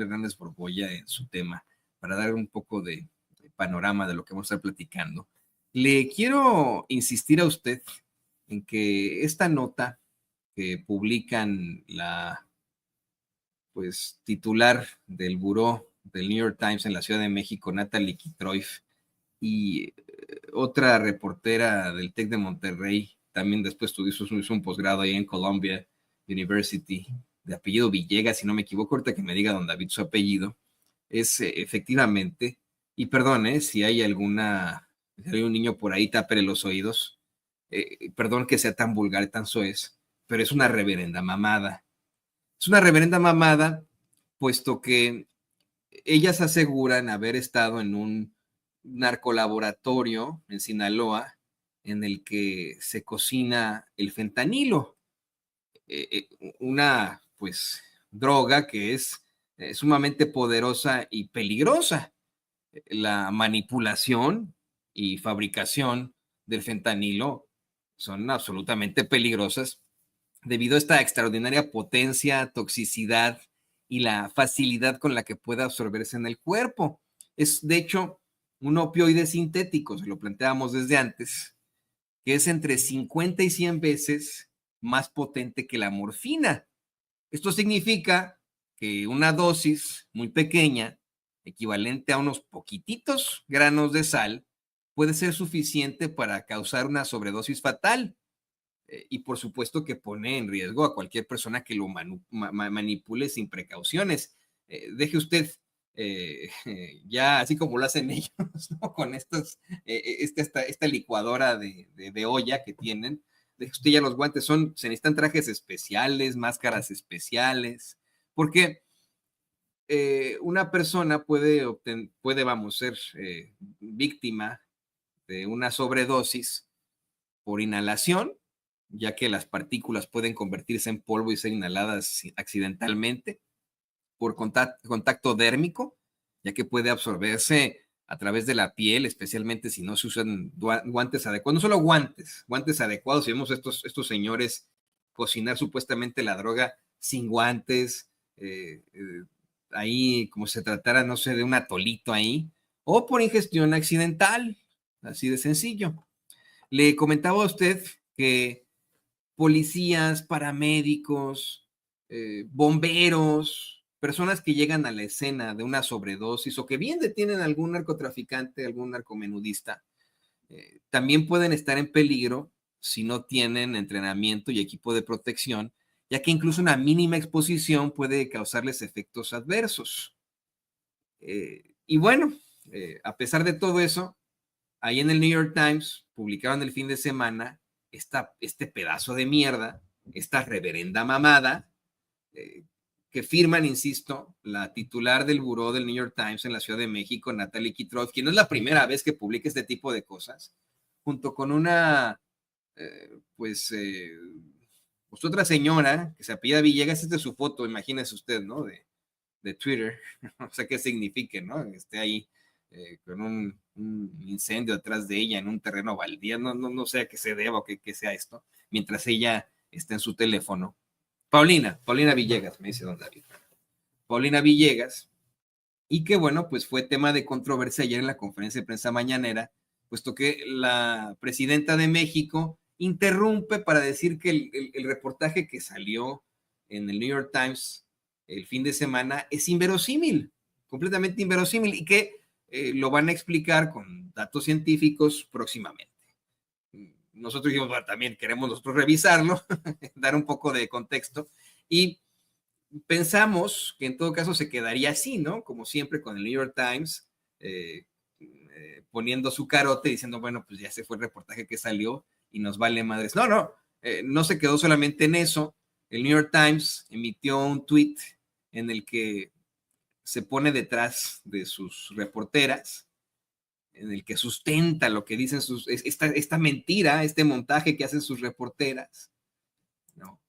Manuel Hernández Borgoya en su tema, para dar un poco de panorama de lo que vamos a estar platicando. Le quiero insistir a usted en que esta nota que publican la titular del buró del New York Times en la Ciudad de México, Natalie Kitroif, y otra reportera del TEC de Monterrey, también después hizo un posgrado ahí en Columbia University, de apellido Villegas, si no me equivoco, ahorita que me diga don David su apellido, es efectivamente, y perdón, si hay si hay un niño por ahí, tápele los oídos, perdón que sea tan vulgar, tan soez, pero es una reverenda mamada. Es una reverenda mamada, puesto que ellas aseguran haber estado en un narcolaboratorio en Sinaloa en el que se cocina el fentanilo, una droga que es sumamente poderosa y peligrosa. La manipulación y fabricación del fentanilo son absolutamente peligrosas debido a esta extraordinaria potencia, toxicidad y la facilidad con la que puede absorberse en el cuerpo. Es, de hecho, un opioide sintético, se lo planteábamos desde antes, que es entre 50 y 100 veces más potente que la morfina. Esto significa que una dosis muy pequeña, equivalente a unos poquititos granos de sal, puede ser suficiente para causar una sobredosis fatal. Y por supuesto que pone en riesgo a cualquier persona que lo manipule sin precauciones. Deje usted ya así como lo hacen ellos, ¿no? Con esta licuadora de olla que tienen. Deje usted ya los guantes, se necesitan trajes especiales, máscaras especiales, porque una persona puede ser víctima de una sobredosis por inhalación, ya que las partículas pueden convertirse en polvo y ser inhaladas accidentalmente, por contacto dérmico, ya que puede absorberse a través de la piel, especialmente si no se usan guantes adecuados, no solo guantes adecuados, si vemos estos señores cocinar supuestamente la droga sin guantes, ahí como si se tratara, no sé, de un atolito ahí, o por ingestión accidental, así de sencillo. Le comentaba a usted que policías, paramédicos, bomberos, personas que llegan a la escena de una sobredosis o que bien detienen a algún narcotraficante, algún narcomenudista, también pueden estar en peligro si no tienen entrenamiento y equipo de protección, ya que incluso una mínima exposición puede causarles efectos adversos. Y bueno, a pesar de todo eso, ahí en el New York Times publicaron el fin de semana este pedazo de mierda, esta reverenda mamada, que firman, insisto, la titular del buró del New York Times en la Ciudad de México, Natalie Kitrof, que no es la primera vez que publica este tipo de cosas, junto con una, otra señora que se apellida Villegas. Esta es su foto, imagínese usted, ¿no? De Twitter, no sé qué signifique, ¿no? Esté ahí con un incendio detrás de ella en un terreno baldío, no sé a qué se deba o qué sea esto, mientras ella está en su teléfono. Paulina Villegas, me dice don David. Paulina Villegas, y que bueno, pues fue tema de controversia ayer en la conferencia de prensa mañanera, puesto que la presidenta de México interrumpe para decir que el reportaje que salió en el New York Times el fin de semana es inverosímil, completamente inverosímil, y que lo van a explicar con datos científicos próximamente. Nosotros dijimos, bueno, también queremos nosotros revisarlo, dar un poco de contexto, y pensamos que en todo caso se quedaría así, ¿no? Como siempre con el New York Times, poniendo su carote diciendo, bueno, pues ya se fue el reportaje que salió y nos vale madres. No se quedó solamente en eso. El New York Times emitió un tweet en el que se pone detrás de sus reporteras, en el que sustenta lo que dicen esta mentira, este montaje que hacen sus reporteras, ¿no?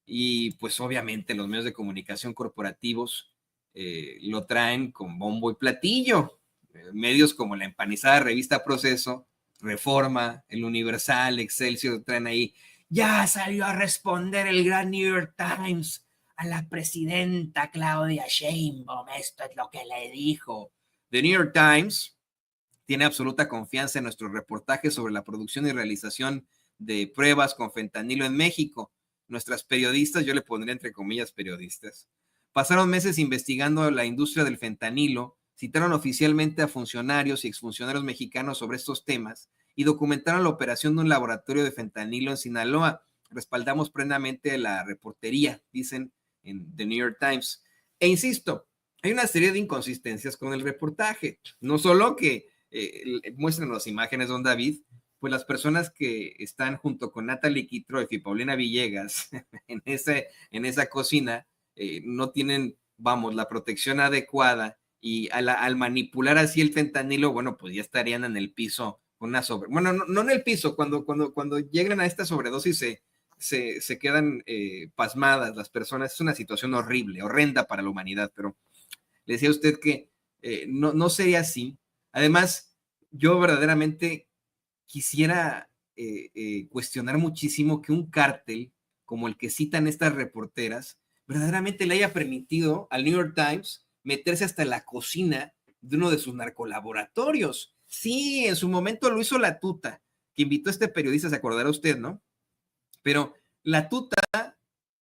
Y pues obviamente los medios de comunicación corporativos lo traen con bombo y platillo. Medios como La Empanizada, Revista Proceso, Reforma, El Universal, Excelsior, traen ahí, ya salió a responder el gran New York Times a la presidenta Claudia Sheinbaum, esto es lo que le dijo. The New York Times tiene absoluta confianza en nuestros reportajes sobre la producción y realización de pruebas con fentanilo en México. Nuestras periodistas, yo le pondría entre comillas periodistas, pasaron meses investigando la industria del fentanilo, citaron oficialmente a funcionarios y exfuncionarios mexicanos sobre estos temas y documentaron la operación de un laboratorio de fentanilo en Sinaloa. Respaldamos plenamente la reportería, dicen en The New York Times. E insisto, hay una serie de inconsistencias con el reportaje. No solo que muestran las imágenes, don David, pues las personas que están junto con Natalie Kitroy y Paulina Villegas en esa cocina no tienen, vamos, la protección adecuada y al manipular así el fentanilo, bueno, pues ya estarían en el piso con una sobre... Bueno, no en el piso, cuando llegan a esta sobredosis se quedan pasmadas las personas. Es una situación horrible, horrenda para la humanidad, pero le decía a usted que no sería así. Además, yo verdaderamente quisiera cuestionar muchísimo que un cártel como el que citan estas reporteras verdaderamente le haya permitido al New York Times meterse hasta la cocina de uno de sus narcolaboratorios. Sí, en su momento lo hizo la Tuta, que invitó a este periodista, se acordará usted, ¿no? Pero la Tuta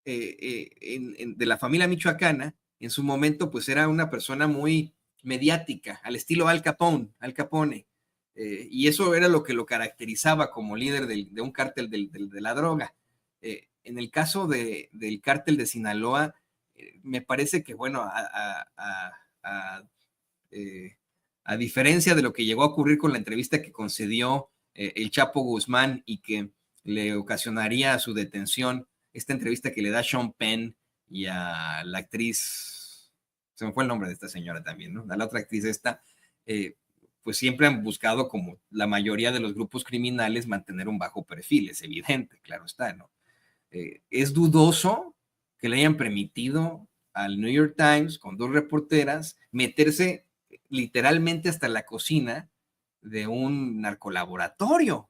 de la familia michoacana, en su momento, pues era una persona muy mediática, al estilo Al Capone. Y eso era lo que lo caracterizaba como líder de un cártel de la droga. En el caso del cártel de Sinaloa, me parece que, bueno, a diferencia de lo que llegó a ocurrir con la entrevista que concedió el Chapo Guzmán y que le ocasionaría su detención, esta entrevista que le da Sean Penn y a la actriz, se me fue el nombre de esta señora también, ¿no? A la otra actriz esta, pues siempre han buscado, como la mayoría de los grupos criminales, mantener un bajo perfil, es evidente, claro está, ¿no? Es dudoso que le hayan permitido al New York Times, con dos reporteras, meterse literalmente hasta la cocina de un narcolaboratorio.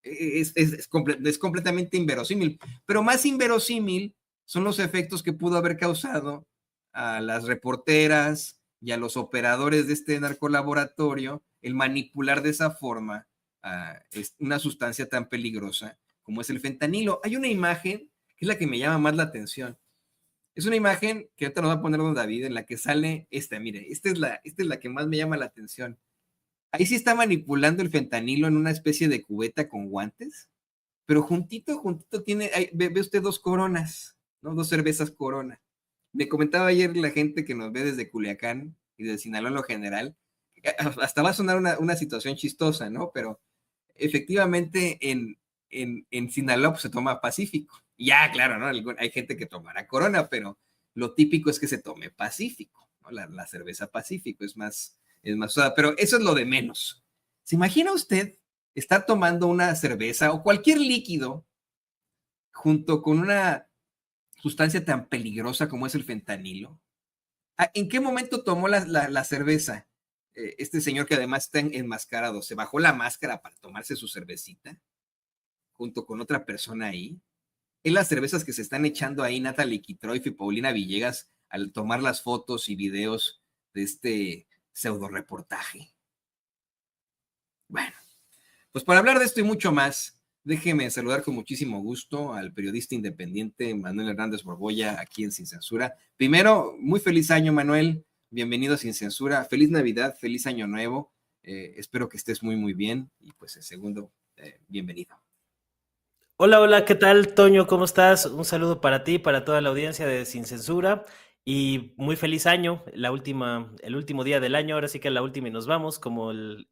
Es completamente inverosímil, pero más inverosímil son los efectos que pudo haber causado a las reporteras y a los operadores de este narcolaboratorio el manipular de esa forma una sustancia tan peligrosa como es el fentanilo. Hay una imagen que es la que me llama más la atención. Es una imagen que ahorita nos va a poner don David, en la que sale mire, esta es la que más me llama la atención. Ahí sí está manipulando el fentanilo en una especie de cubeta con guantes, pero juntito tiene, ve usted dos coronas, ¿no? Dos cervezas Corona. Me comentaba ayer la gente que nos ve desde Culiacán y de Sinaloa en lo general, hasta va a sonar una situación chistosa, ¿no? Pero efectivamente en Sinaloa pues, se toma Pacífico. Ya, claro, ¿no? Hay gente que tomará Corona, pero lo típico es que se tome Pacífico, ¿no? La cerveza Pacífico es más usada, pero eso es lo de menos. ¿Se imagina usted estar tomando una cerveza o cualquier líquido junto con una sustancia tan peligrosa como es el fentanilo? ¿En qué momento tomó la cerveza? Este señor que además está enmascarado, ¿se bajó la máscara para tomarse su cervecita junto con otra persona ahí? Es las cervezas que se están echando ahí Natalie Kitroy y Paulina Villegas al tomar las fotos y videos de este pseudo reportaje. Bueno, pues para hablar de esto y mucho más, déjeme saludar con muchísimo gusto al periodista independiente Manuel Hernández Borbolla aquí en Sin Censura. Primero, muy feliz año, Manuel. Bienvenido a Sin Censura. Feliz Navidad, feliz año nuevo. Espero que estés muy, muy bien. Y pues en segundo, bienvenido. Hola, hola, ¿qué tal, Toño? ¿Cómo estás? Un saludo para ti, para toda la audiencia de Sin Censura y muy feliz año, el último día del año, ahora sí que la última y nos vamos, como el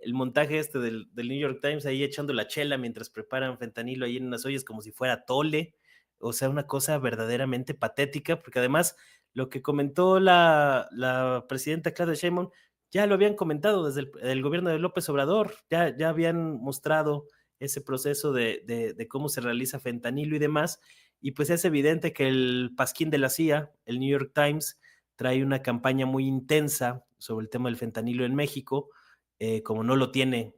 montaje este del New York Times ahí echando la chela mientras preparan fentanilo ahí en unas ollas como si fuera tole, o sea, una cosa verdaderamente patética, porque además lo que comentó la presidenta Claudia Sheinbaum ya lo habían comentado desde el gobierno de López Obrador, ya habían mostrado ese proceso de cómo se realiza fentanilo y demás, y pues es evidente que el pasquín de la CIA, el New York Times, trae una campaña muy intensa sobre el tema del fentanilo en México, como no lo tiene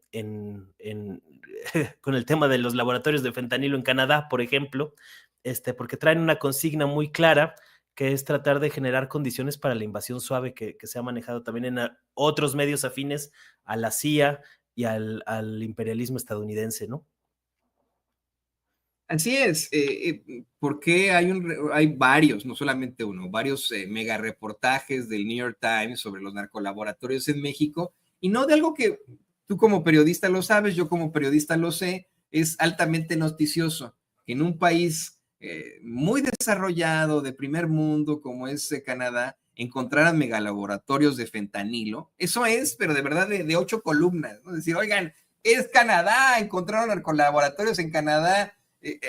con el tema de los laboratorios de fentanilo en Canadá, por ejemplo, porque traen una consigna muy clara, que es tratar de generar condiciones para la invasión suave que se ha manejado también en otros medios afines a la CIA y al imperialismo estadounidense, ¿no? Así es, porque hay varios, no solamente uno, varios mega reportajes del New York Times sobre los narcolaboratorios en México, y no de algo que tú como periodista lo sabes, yo como periodista lo sé, es altamente noticioso. En un país muy desarrollado, de primer mundo, como es Canadá, encontraran megalaboratorios de fentanilo, eso es, pero de verdad de 8 columnas, ¿no? Es decir, oigan, es Canadá, encontraron narcolaboratorios en Canadá,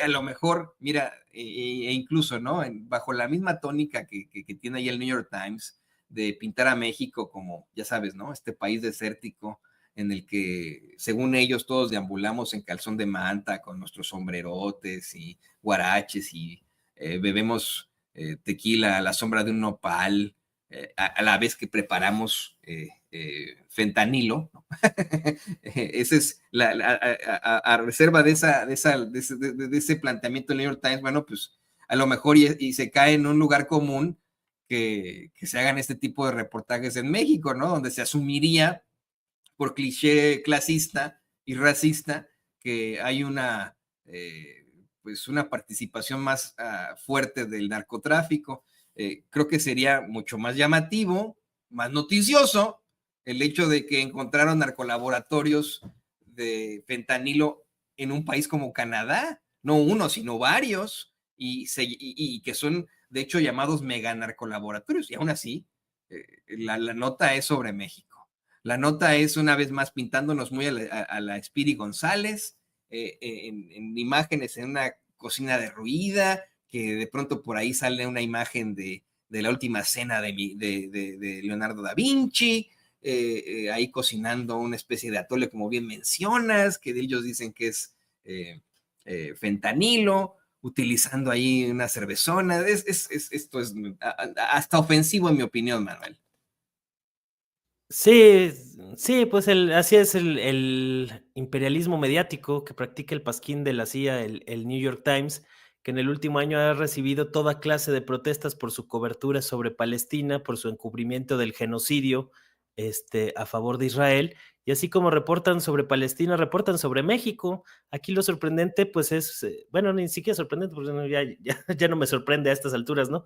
a lo mejor, mira, incluso, ¿no? Bajo la misma tónica que tiene ahí el New York Times de pintar a México como, ya sabes, ¿no? Este país desértico en el que, según ellos, todos deambulamos en calzón de manta con nuestros sombrerotes y guaraches y bebemos tequila a la sombra de un nopal, a la vez que preparamos fentanilo, ¿no? Esa es a reserva de ese planteamiento del New York Times, bueno, pues a lo mejor y se cae en un lugar común que se hagan este tipo de reportajes en México, ¿no? Donde se asumiría por cliché clasista y racista que hay pues una participación más fuerte del narcotráfico. Creo que sería mucho más llamativo, más noticioso, el hecho de que encontraron narcolaboratorios de fentanilo en un país como Canadá, no uno, sino varios, y que son de hecho llamados meganarcolaboratorios, y aún así la nota es sobre México. La nota es una vez más pintándonos muy a la Speedy González, en imágenes en una cocina derruida, que de pronto por ahí sale una imagen de la última cena de Leonardo da Vinci, ahí cocinando una especie de atole, como bien mencionas, que ellos dicen que es fentanilo, utilizando ahí una cervezona. Esto es hasta ofensivo en mi opinión, Manuel. Sí, sí, pues así es el imperialismo mediático que practica el pasquín de la CIA, el New York Times, que en el último año ha recibido toda clase de protestas por su cobertura sobre Palestina, por su encubrimiento del genocidio a favor de Israel, y así como reportan sobre Palestina, reportan sobre México. Aquí lo sorprendente, pues es, bueno, ni siquiera sorprendente, porque ya no me sorprende a estas alturas, ¿no?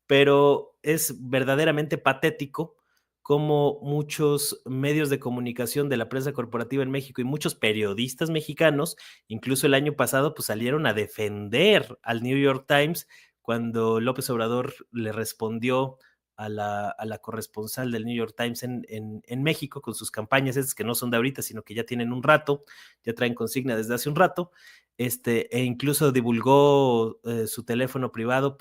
Pero es verdaderamente patético como muchos medios de comunicación de la prensa corporativa en México y muchos periodistas mexicanos, incluso el año pasado, pues salieron a defender al New York Times cuando López Obrador le respondió a la corresponsal del New York Times en México con sus campañas, esas que no son de ahorita, sino que ya tienen un rato, ya traen consigna desde hace un rato, e incluso divulgó su teléfono privado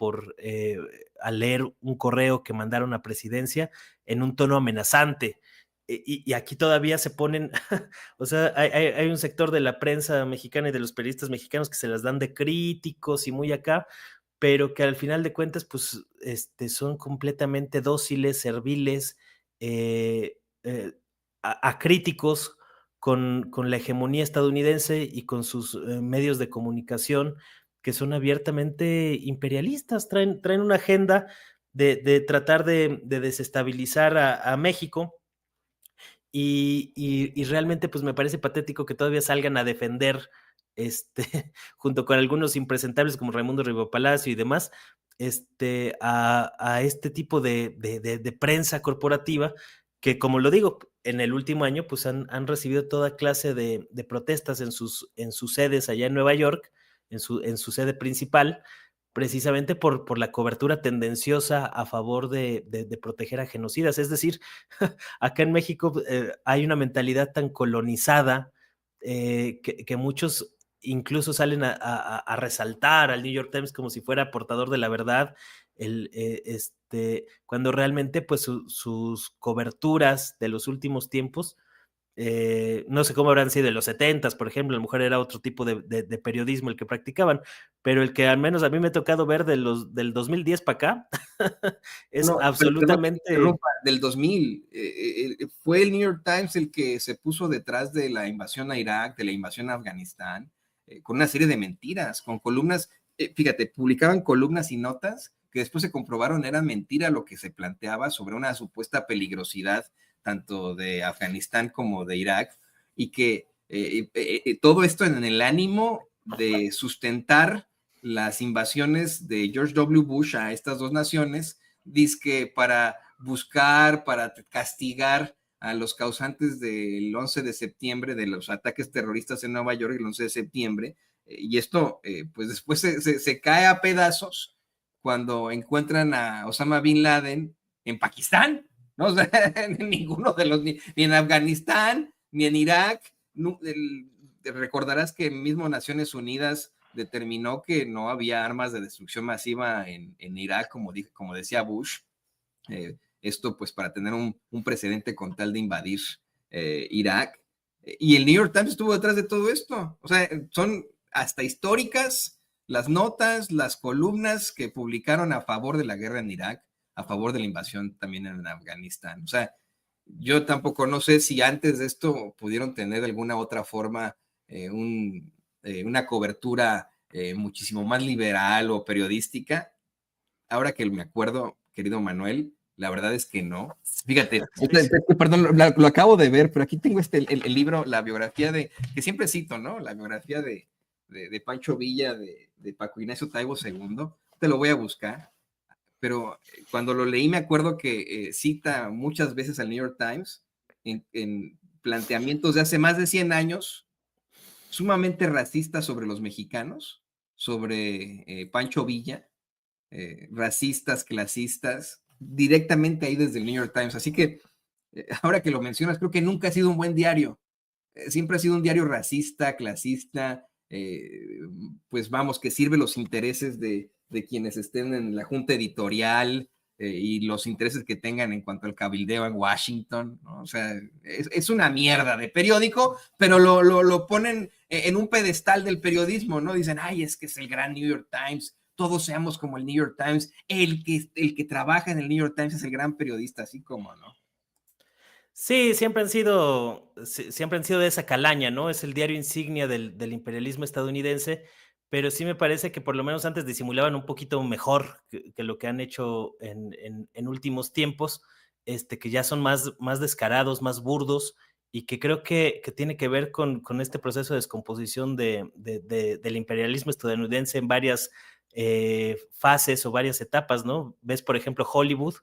al leer un correo que mandaron a presidencia en un tono amenazante. Y aquí todavía se ponen, o sea, hay un sector de la prensa mexicana y de los periodistas mexicanos que se las dan de críticos y muy acá, pero que al final de cuentas, pues, son completamente dóciles, serviles, eh, eh, críticos con la hegemonía estadounidense y con sus medios de comunicación que son abiertamente imperialistas, traen una agenda de tratar de desestabilizar a México y realmente pues me parece patético que todavía salgan a defender, junto con algunos impresentables como Raimundo Riva Palacio y demás, a este tipo de prensa corporativa que, como lo digo, en el último año pues han recibido toda clase de protestas en sus sedes allá en Nueva York, en su sede principal, precisamente por la cobertura tendenciosa a favor de proteger a genocidas. Es decir, acá en México hay una mentalidad tan colonizada que muchos incluso salen a resaltar al New York Times como si fuera portador de la verdad, cuando realmente pues sus coberturas de los últimos tiempos, no sé cómo habrán sido en los 70s, por ejemplo, a lo mejor era otro tipo de periodismo el que practicaban, pero el que al menos a mí me ha tocado ver del 2010 para acá, es No, pero perdón que te absolutamente. interrumpa, del 2000, fue el New York Times el que se puso detrás de la invasión a Irak, de la invasión a Afganistán, con una serie de mentiras, con columnas fíjate, publicaban columnas y notas que después se comprobaron era mentira lo que se planteaba sobre una supuesta peligrosidad tanto de Afganistán como de Irak, y que todo esto en el ánimo de sustentar las invasiones de George W. Bush a estas dos naciones, dizque para buscar, para castigar a los causantes del 11 de septiembre, de los ataques terroristas en Nueva York el 11 de septiembre, y esto pues después se cae a pedazos cuando encuentran a Osama Bin Laden en Pakistán, ¿no? O sea, ninguno de los, ni en Afganistán, ni en Irak. Recordarás que mismo Naciones Unidas determinó que no había armas de destrucción masiva en Irak, como decía Bush. Esto pues para tener un precedente con tal de invadir Irak. Y el New York Times estuvo detrás de todo esto. O sea, son hasta históricas las notas, las columnas que publicaron a favor de la guerra en Irak, a favor de la invasión también en Afganistán. O sea, yo tampoco no sé si antes de esto pudieron tener de alguna otra forma una cobertura muchísimo más liberal o periodística. Ahora que me acuerdo, querido Manuel, la verdad es que no. Fíjate, perdón, lo acabo de ver, pero aquí tengo el libro, la biografía que siempre cito, ¿no? La biografía de Pancho Villa, de Paco Ignacio Taibo II. Te lo voy a buscar, pero cuando lo leí me acuerdo que cita muchas veces al New York Times en planteamientos de hace más de 100 años, sumamente racistas sobre los mexicanos, sobre Pancho Villa, racistas, clasistas, directamente ahí desde el New York Times. Así que ahora que lo mencionas, creo que nunca ha sido un buen diario. Siempre ha sido un diario racista, clasista, pues vamos, que sirve los intereses de quienes estén en la junta editorial y los intereses que tengan en cuanto al cabildeo en Washington, ¿no? O sea, es una mierda de periódico, pero lo ponen en un pedestal del periodismo, ¿no? Dicen, ay, es que es el gran New York Times, todos seamos como el New York Times, el que trabaja en el New York Times es el gran periodista, así como, ¿no? Sí, siempre han sido de esa calaña, ¿no? Es el diario insignia del imperialismo estadounidense, pero sí me parece que por lo menos antes disimulaban un poquito mejor que lo que han hecho en últimos tiempos, que ya son más descarados, más burdos, y que creo que tiene que ver con este proceso de descomposición del imperialismo estadounidense en varias fases o varias etapas, ¿no? Ves, por ejemplo, Hollywood,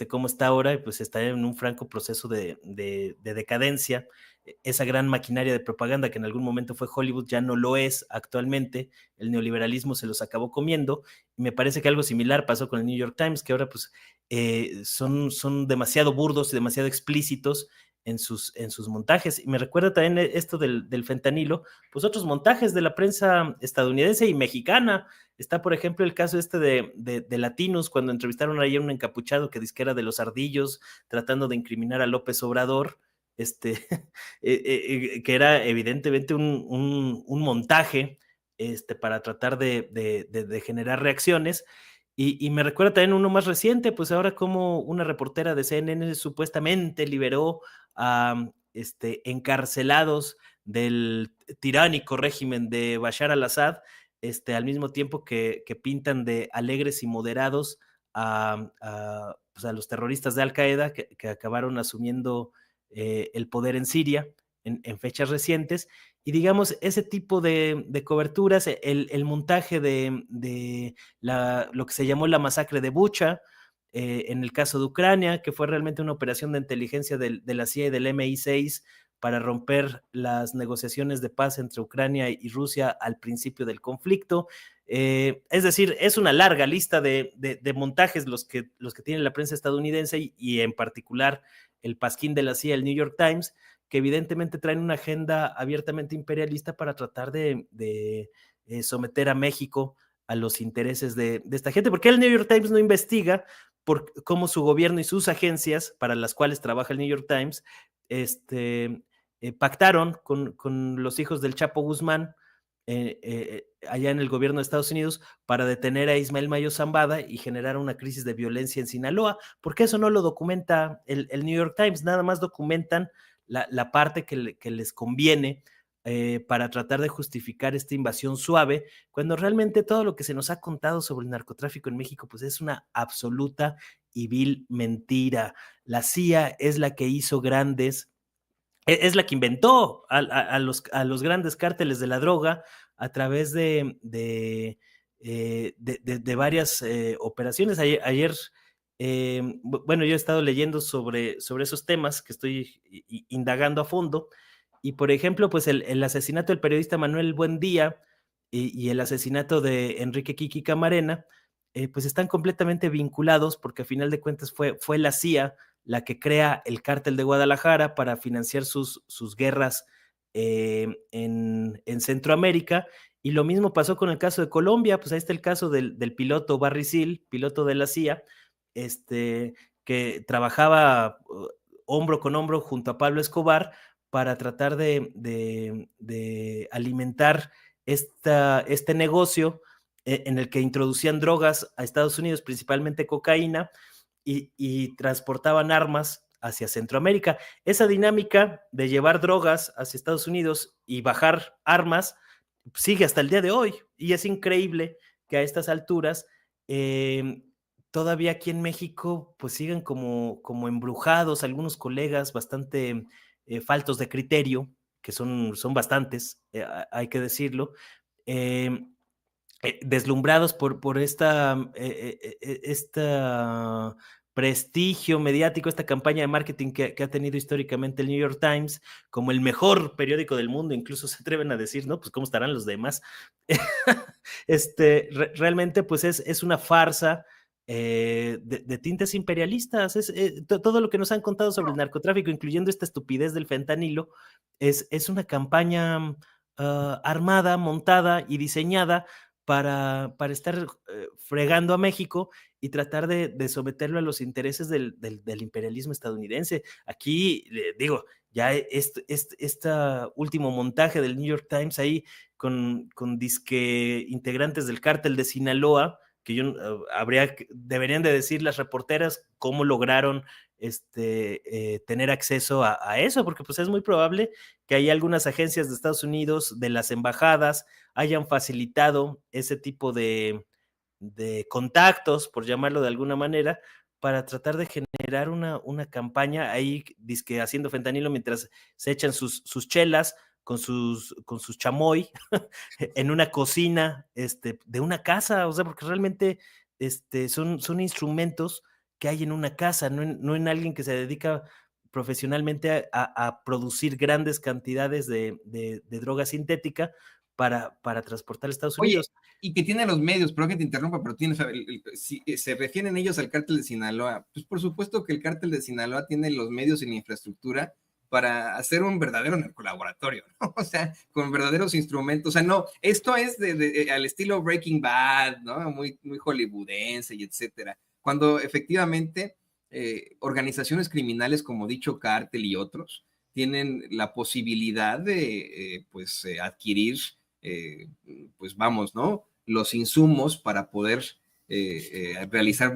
cómo está ahora, y pues está en un franco proceso de decadencia. Esa gran maquinaria de propaganda que en algún momento fue Hollywood ya no lo es actualmente. El neoliberalismo se los acabó comiendo, y me parece que algo similar pasó con el New York Times, que ahora pues son demasiado burdos y demasiado explícitos en sus montajes. Y me recuerda también esto del fentanilo, pues otros montajes de la prensa estadounidense y mexicana. Está, por ejemplo, el caso de Latinos, cuando entrevistaron ayer a un encapuchado que dice que era de los ardillos, tratando de incriminar a López Obrador, que era evidentemente un montaje para tratar de generar reacciones. Y me recuerda también uno más reciente, pues ahora como una reportera de CNN supuestamente liberó a encarcelados del tiránico régimen de Bashar al-Assad, al mismo tiempo que pintan de alegres y moderados pues a los terroristas de Al-Qaeda que acabaron asumiendo el poder en Siria en fechas recientes. Y digamos, ese tipo de coberturas, el montaje de lo que se llamó la masacre de Bucha, en el caso de Ucrania, que fue realmente una operación de inteligencia de la CIA y del MI6 para romper las negociaciones de paz entre Ucrania y Rusia al principio del conflicto. Es decir, es una larga lista de montajes los que tiene la prensa estadounidense y en particular el pasquín de la CIA, el New York Times, que evidentemente traen una agenda abiertamente imperialista para tratar de someter a México a los intereses de esta gente. ¿Por qué el New York Times no investiga por cómo su gobierno y sus agencias para las cuales trabaja el New York Times pactaron con los hijos del Chapo Guzmán allá en el gobierno de Estados Unidos para detener a Ismael Mayo Zambada y generar una crisis de violencia en Sinaloa? Porque eso no lo documenta el New York Times, nada más documentan la parte que les conviene para tratar de justificar esta invasión suave, cuando realmente todo lo que se nos ha contado sobre el narcotráfico en México, pues es una absoluta y vil mentira. La CIA es la que hizo grandes, es la que inventó a los grandes cárteles de la droga a través de varias operaciones. Ayer bueno, yo he estado leyendo sobre esos temas que estoy indagando a fondo. Y por ejemplo, pues el asesinato del periodista Manuel Buendía y el asesinato de Enrique Kiki Camarena, pues están completamente vinculados porque a final de cuentas fue la CIA la que crea el cártel de Guadalajara para financiar sus guerras en Centroamérica. Y lo mismo pasó con el caso de Colombia, pues ahí está el caso del piloto Barry Seal, piloto de la CIA, que trabajaba hombro con hombro junto a Pablo Escobar para tratar de alimentar este negocio en el que introducían drogas a Estados Unidos, principalmente cocaína, y transportaban armas hacia Centroamérica. Esa dinámica de llevar drogas hacia Estados Unidos y bajar armas sigue hasta el día de hoy, y es increíble que a estas alturas todavía aquí en México pues sigan como embrujados algunos colegas bastante faltos de criterio, que son bastantes, hay que decirlo, eh, deslumbrados por esta prestigio mediático, esta campaña de marketing que ha tenido históricamente el New York Times como el mejor periódico del mundo, incluso se atreven a decir, ¿no? Pues cómo estarán los demás. Realmente pues es una farsa de tintes imperialistas. Todo lo que nos han contado sobre el narcotráfico, incluyendo esta estupidez del fentanilo, es una campaña armada, montada y diseñada para estar fregando a México y tratar de someterlo a los intereses del imperialismo estadounidense. Aquí, digo, ya este último montaje del New York Times ahí con disque integrantes del cártel de Sinaloa, que deberían de decir las reporteras cómo lograron tener acceso a eso, porque pues es muy probable que hay algunas agencias de Estados Unidos, de las embajadas, hayan facilitado ese tipo de contactos, por llamarlo de alguna manera, para tratar de generar una campaña ahí, dizque haciendo fentanilo mientras se echan sus chelas con sus chamoy en una cocina de una casa, o sea, porque realmente son instrumentos que hay en una casa, no en alguien que se dedica profesionalmente a producir grandes cantidades de droga sintética para transportar a Estados Oye, Unidos. y que tiene los medios, pero que te interrumpa, pero tiene, si se refieren ellos al cártel de Sinaloa, pues por supuesto que el cártel de Sinaloa tiene los medios y la infraestructura para hacer un verdadero narcolaboratorio, ¿no? O sea, con verdaderos instrumentos. O sea, no, esto es al estilo Breaking Bad, ¿no? Muy, muy hollywoodense y etcétera. Cuando efectivamente organizaciones criminales como dicho cártel y otros tienen la posibilidad de, pues, adquirir, pues vamos, ¿no? Los insumos para poder realizar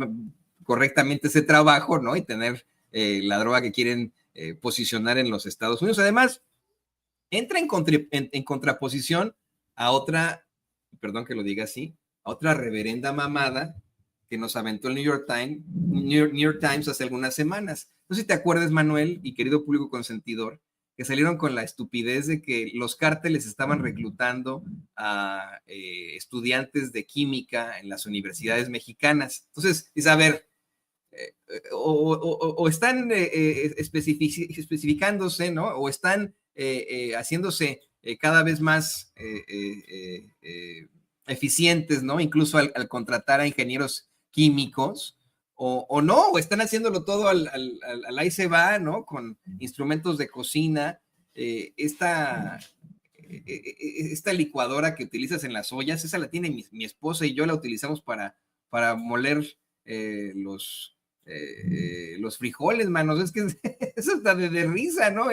correctamente ese trabajo, ¿no? Y tener la droga que quieren posicionar en los Estados Unidos. Además, entra en contraposición a otra, perdón que lo diga así, a otra reverenda mamada que nos aventó el New York Times hace algunas semanas. No sé si te acuerdas, Manuel, y querido público consentidor, que salieron con la estupidez de que los cárteles estaban reclutando a estudiantes de química en las universidades mexicanas. Entonces, es a ver, o están especificándose, ¿no? O están haciéndose cada vez más eficientes, ¿no? Incluso al contratar a ingenieros químicos, o no, o están haciéndolo todo al ahí se va, ¿no? Con instrumentos de cocina, esta licuadora que utilizas en las ollas, esa la tiene mi esposa y yo la utilizamos para moler los frijoles, manos. Es que eso está de risa, ¿no?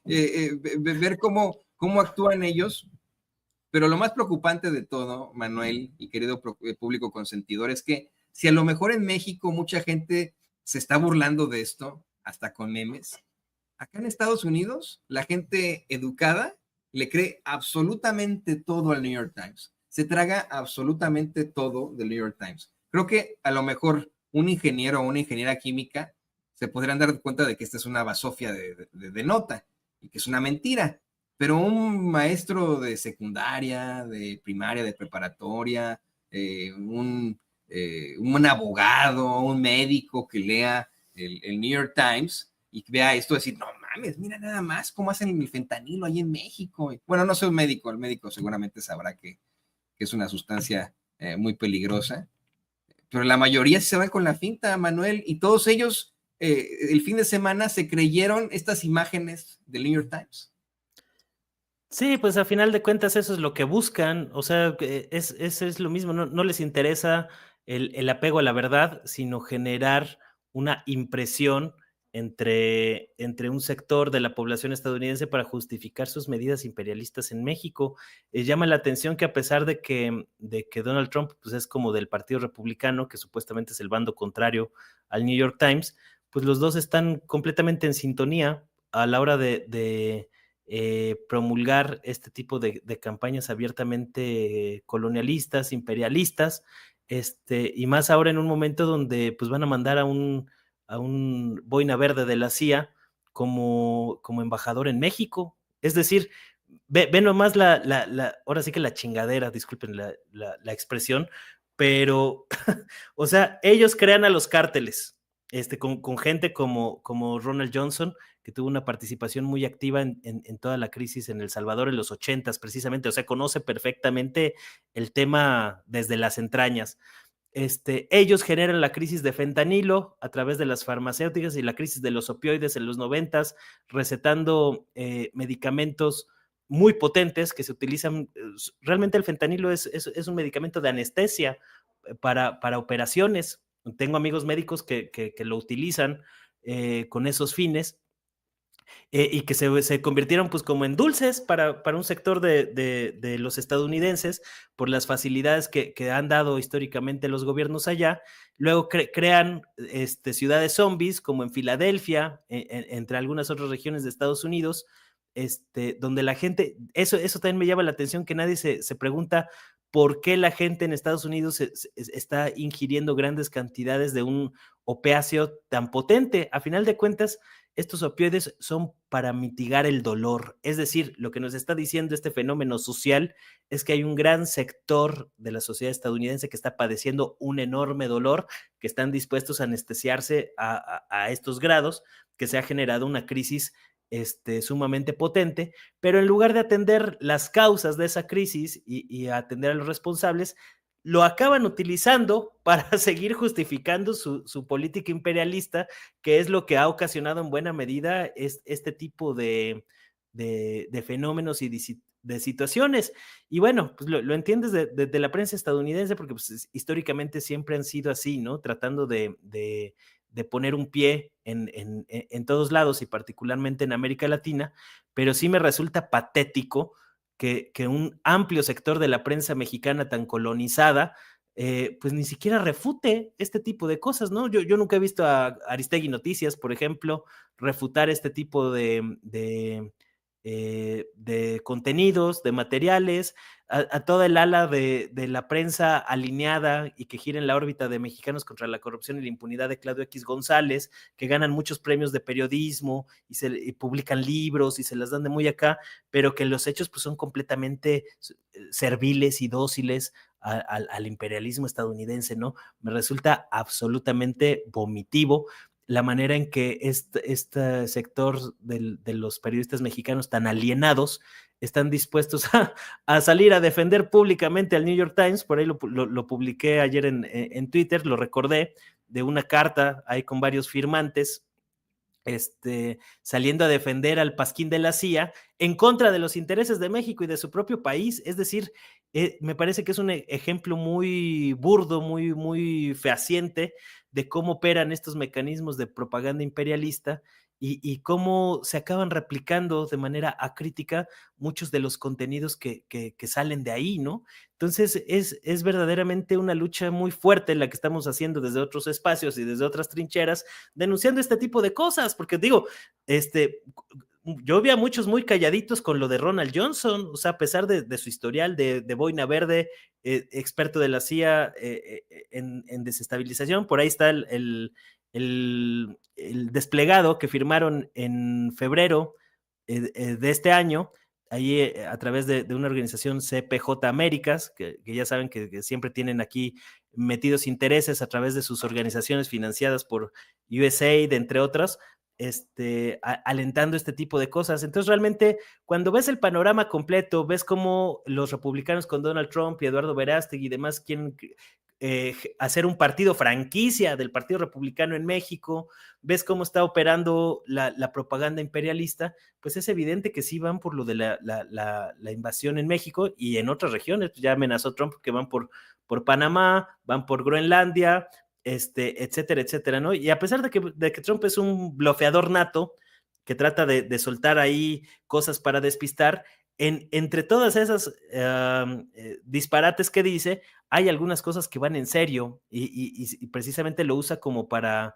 Ver cómo actúan ellos. Pero lo más preocupante de todo, Manuel y querido público consentidor, es que si a lo mejor en México mucha gente se está burlando de esto, hasta con memes, acá en Estados Unidos, la gente educada le cree absolutamente todo al New York Times. Se traga absolutamente todo del New York Times. Creo que a lo mejor un ingeniero o una ingeniera química se podrían dar cuenta de que esta es una basofia de nota y que es una mentira. Pero un maestro de secundaria, de primaria, de preparatoria, un abogado, un médico que lea el New York Times y vea esto, decir, no mames, mira nada más cómo hacen el fentanilo ahí en México. Bueno, no soy un médico, el médico seguramente sabrá que es una sustancia muy peligrosa, pero la mayoría se van con la finta, Manuel, y todos ellos el fin de semana se creyeron estas imágenes del New York Times. Sí, pues a final de cuentas eso es lo que buscan, o sea, es lo mismo, no les interesa el apego a la verdad, sino generar una impresión entre un sector de la población estadounidense para justificar sus medidas imperialistas en México. Llama la atención que a pesar de que Donald Trump pues es como del Partido Republicano, que supuestamente es el bando contrario al New York Times, pues los dos están completamente en sintonía a la hora de promulgar este tipo de campañas abiertamente colonialistas, imperialistas, y más ahora en un momento donde pues van a mandar a un boina verde de la CIA como embajador en México. Es decir, ve nomás ahora sí que la chingadera, disculpen la expresión, pero, o sea, ellos crean a los cárteles, con gente como Ronald Johnson, que tuvo una participación muy activa en toda la crisis en El Salvador en los 80s, precisamente, o sea, conoce perfectamente el tema desde las entrañas. Ellos generan la crisis de fentanilo a través de las farmacéuticas y la crisis de los opioides en los 90s, recetando medicamentos muy potentes que se utilizan. Realmente el fentanilo es un medicamento de anestesia para operaciones. Tengo amigos médicos que lo utilizan con esos fines. Y que se convirtieron pues como en dulces para un sector de los estadounidenses por las facilidades que han dado históricamente los gobiernos allá. Luego crean ciudades zombies como en Filadelfia, entre algunas otras regiones de Estados Unidos, donde la gente, eso también me llama la atención, que nadie se pregunta por qué la gente en Estados Unidos está ingiriendo grandes cantidades de un opiáceo tan potente. A final de cuentas, estos opioides son para mitigar el dolor. Es decir, lo que nos está diciendo este fenómeno social es que hay un gran sector de la sociedad estadounidense que está padeciendo un enorme dolor, que están dispuestos a anestesiarse a estos grados, que se ha generado una crisis sumamente potente, pero en lugar de atender las causas de esa crisis y atender a los responsables, lo acaban utilizando para seguir justificando su política imperialista, que es lo que ha ocasionado en buena medida este tipo de fenómenos y de situaciones. Y bueno, pues lo entiendes de la prensa estadounidense, porque pues, históricamente siempre han sido así, ¿no? Tratando de poner un pie en todos lados y particularmente en América Latina, pero sí me resulta patético que un amplio sector de la prensa mexicana tan colonizada, pues ni siquiera refute este tipo de cosas, ¿no? Yo nunca he visto a Aristegui Noticias, por ejemplo, refutar este tipo de contenidos, de materiales, a toda el ala de la prensa alineada y que gira en la órbita de Mexicanos contra la Corrupción y la Impunidad de Claudio X González, que ganan muchos premios de periodismo y publican libros y se las dan de muy acá, pero que los hechos pues, son completamente serviles y dóciles al imperialismo estadounidense, ¿no? Me resulta absolutamente vomitivo la manera en que este sector de los periodistas mexicanos tan alienados están dispuestos a salir a defender públicamente al New York Times. Por ahí lo publiqué ayer en Twitter, lo recordé, de una carta ahí con varios firmantes, saliendo a defender al pasquín de la CIA en contra de los intereses de México y de su propio país. Es decir, me parece que es un ejemplo muy burdo, muy fehaciente de cómo operan estos mecanismos de propaganda imperialista y cómo se acaban replicando de manera acrítica muchos de los contenidos que salen de ahí, ¿no? Entonces es verdaderamente una lucha muy fuerte la que estamos haciendo desde otros espacios y desde otras trincheras, denunciando este tipo de cosas, porque digo, yo vi a muchos muy calladitos con lo de Ronald Johnson, o sea, a pesar de su historial de boina verde, experto de la CIA en desestabilización, por ahí está el desplegado que firmaron en febrero de este año, ahí a través de una organización CPJ Américas, que ya saben que siempre tienen aquí metidos intereses a través de sus organizaciones financiadas por USAID, entre otras, alentando este tipo de cosas. Entonces, realmente, cuando ves el panorama completo, ves cómo los republicanos con Donald Trump y Eduardo Verástegui y demás quieren hacer un partido franquicia del Partido Republicano en México, ves cómo está operando la propaganda imperialista, pues es evidente que sí van por lo de la invasión en México y en otras regiones. Ya amenazó Trump que van por Panamá, van por Groenlandia, etcétera, etcétera, ¿no? Y a pesar de que Trump es un blofeador nato, que trata de soltar ahí cosas para despistar, entre todas esas disparates que dice, hay algunas cosas que van en serio y precisamente lo usa como para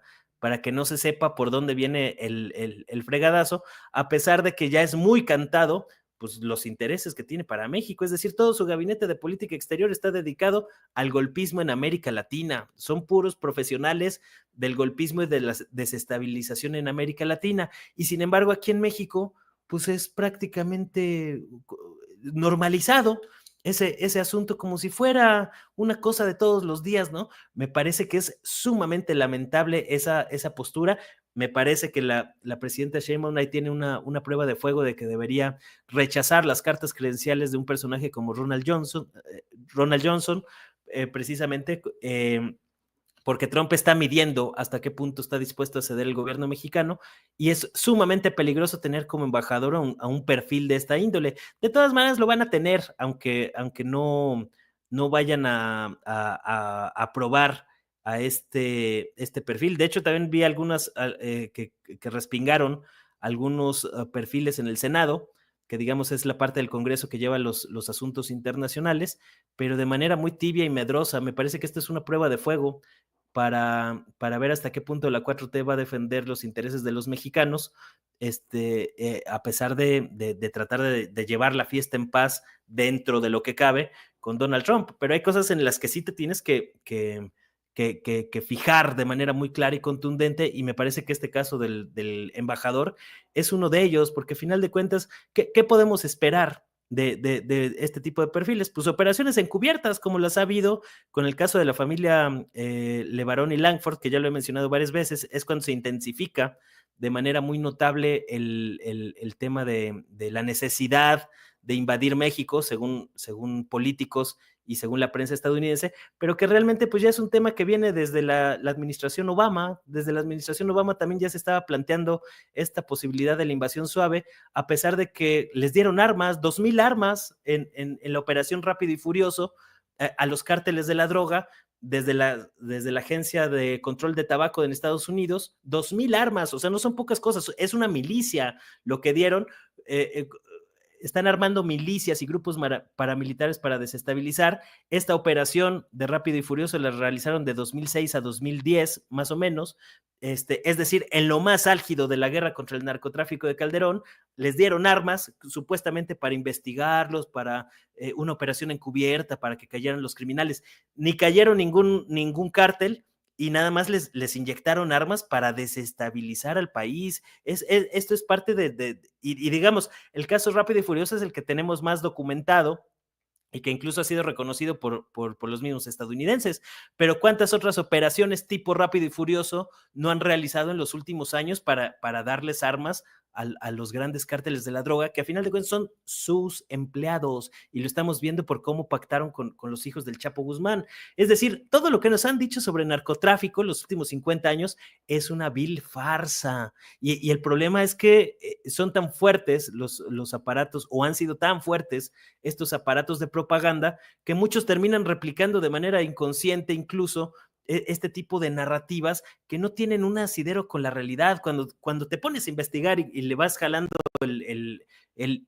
que no se sepa por dónde viene el fregadazo, a pesar de que ya es muy cantado pues los intereses que tiene para México, es decir, todo su gabinete de política exterior está dedicado al golpismo en América Latina, son puros profesionales del golpismo y de la desestabilización en América Latina, y sin embargo aquí en México pues es prácticamente normalizado ese asunto como si fuera una cosa de todos los días, ¿no? Me parece que es sumamente lamentable esa postura. Me parece que la presidenta Sheinbaum ahí tiene una prueba de fuego de que debería rechazar las cartas credenciales de un personaje como Ronald Johnson, precisamente porque Trump está midiendo hasta qué punto está dispuesto a ceder el gobierno mexicano y es sumamente peligroso tener como embajador a un perfil de esta índole. De todas maneras lo van a tener, aunque no vayan a aprobar a este perfil. De hecho, también vi algunas que respingaron algunos perfiles en el Senado, que digamos es la parte del Congreso que lleva los asuntos internacionales, pero de manera muy tibia y medrosa. Me parece que esta es una prueba de fuego para ver hasta qué punto la 4T va a defender los intereses de los mexicanos, a pesar de tratar de llevar la fiesta en paz dentro de lo que cabe con Donald Trump. Pero hay cosas en las que sí te tienes que fijar de manera muy clara y contundente, y me parece que este caso del embajador es uno de ellos, porque al final de cuentas, ¿qué podemos esperar de este tipo de perfiles? Pues operaciones encubiertas, como las ha habido con el caso de la familia Levarón y Langford, que ya lo he mencionado varias veces, es cuando se intensifica de manera muy notable el tema de la necesidad de invadir México, según políticos y según la prensa estadounidense, pero que realmente pues ya es un tema que viene desde la administración Obama. Desde la administración Obama también ya se estaba planteando esta posibilidad de la invasión suave, a pesar de que les dieron armas, 2,000 armas en la operación Rápido y Furioso a los cárteles de la droga, desde la Agencia de Control de Tabaco en Estados Unidos, 2,000 armas, o sea, no son pocas cosas, es una milicia lo que dieron. Están armando milicias y grupos paramilitares para desestabilizar. Esta operación de Rápido y Furioso la realizaron de 2006 a 2010, más o menos. Es decir, en lo más álgido de la guerra contra el narcotráfico de Calderón, les dieron armas supuestamente para investigarlos, para una operación encubierta, para que cayeran los criminales. Ni cayeron ningún cártel, y nada más les inyectaron armas para desestabilizar al país. Esto es parte y digamos, el caso Rápido y Furioso es el que tenemos más documentado y que incluso ha sido reconocido por los mismos estadounidenses. Pero ¿cuántas otras operaciones tipo Rápido y Furioso no han realizado en los últimos años para darles armas a los grandes cárteles de la droga, que a final de cuentas son sus empleados, y lo estamos viendo por cómo pactaron con los hijos del Chapo Guzmán? Es decir, todo lo que nos han dicho sobre narcotráfico los últimos 50 años es una vil farsa, y el problema es que son tan fuertes los aparatos, o han sido tan fuertes estos aparatos de propaganda, que muchos terminan replicando de manera inconsciente incluso este tipo de narrativas que no tienen un asidero con la realidad. Cuando te pones a investigar y le vas jalando el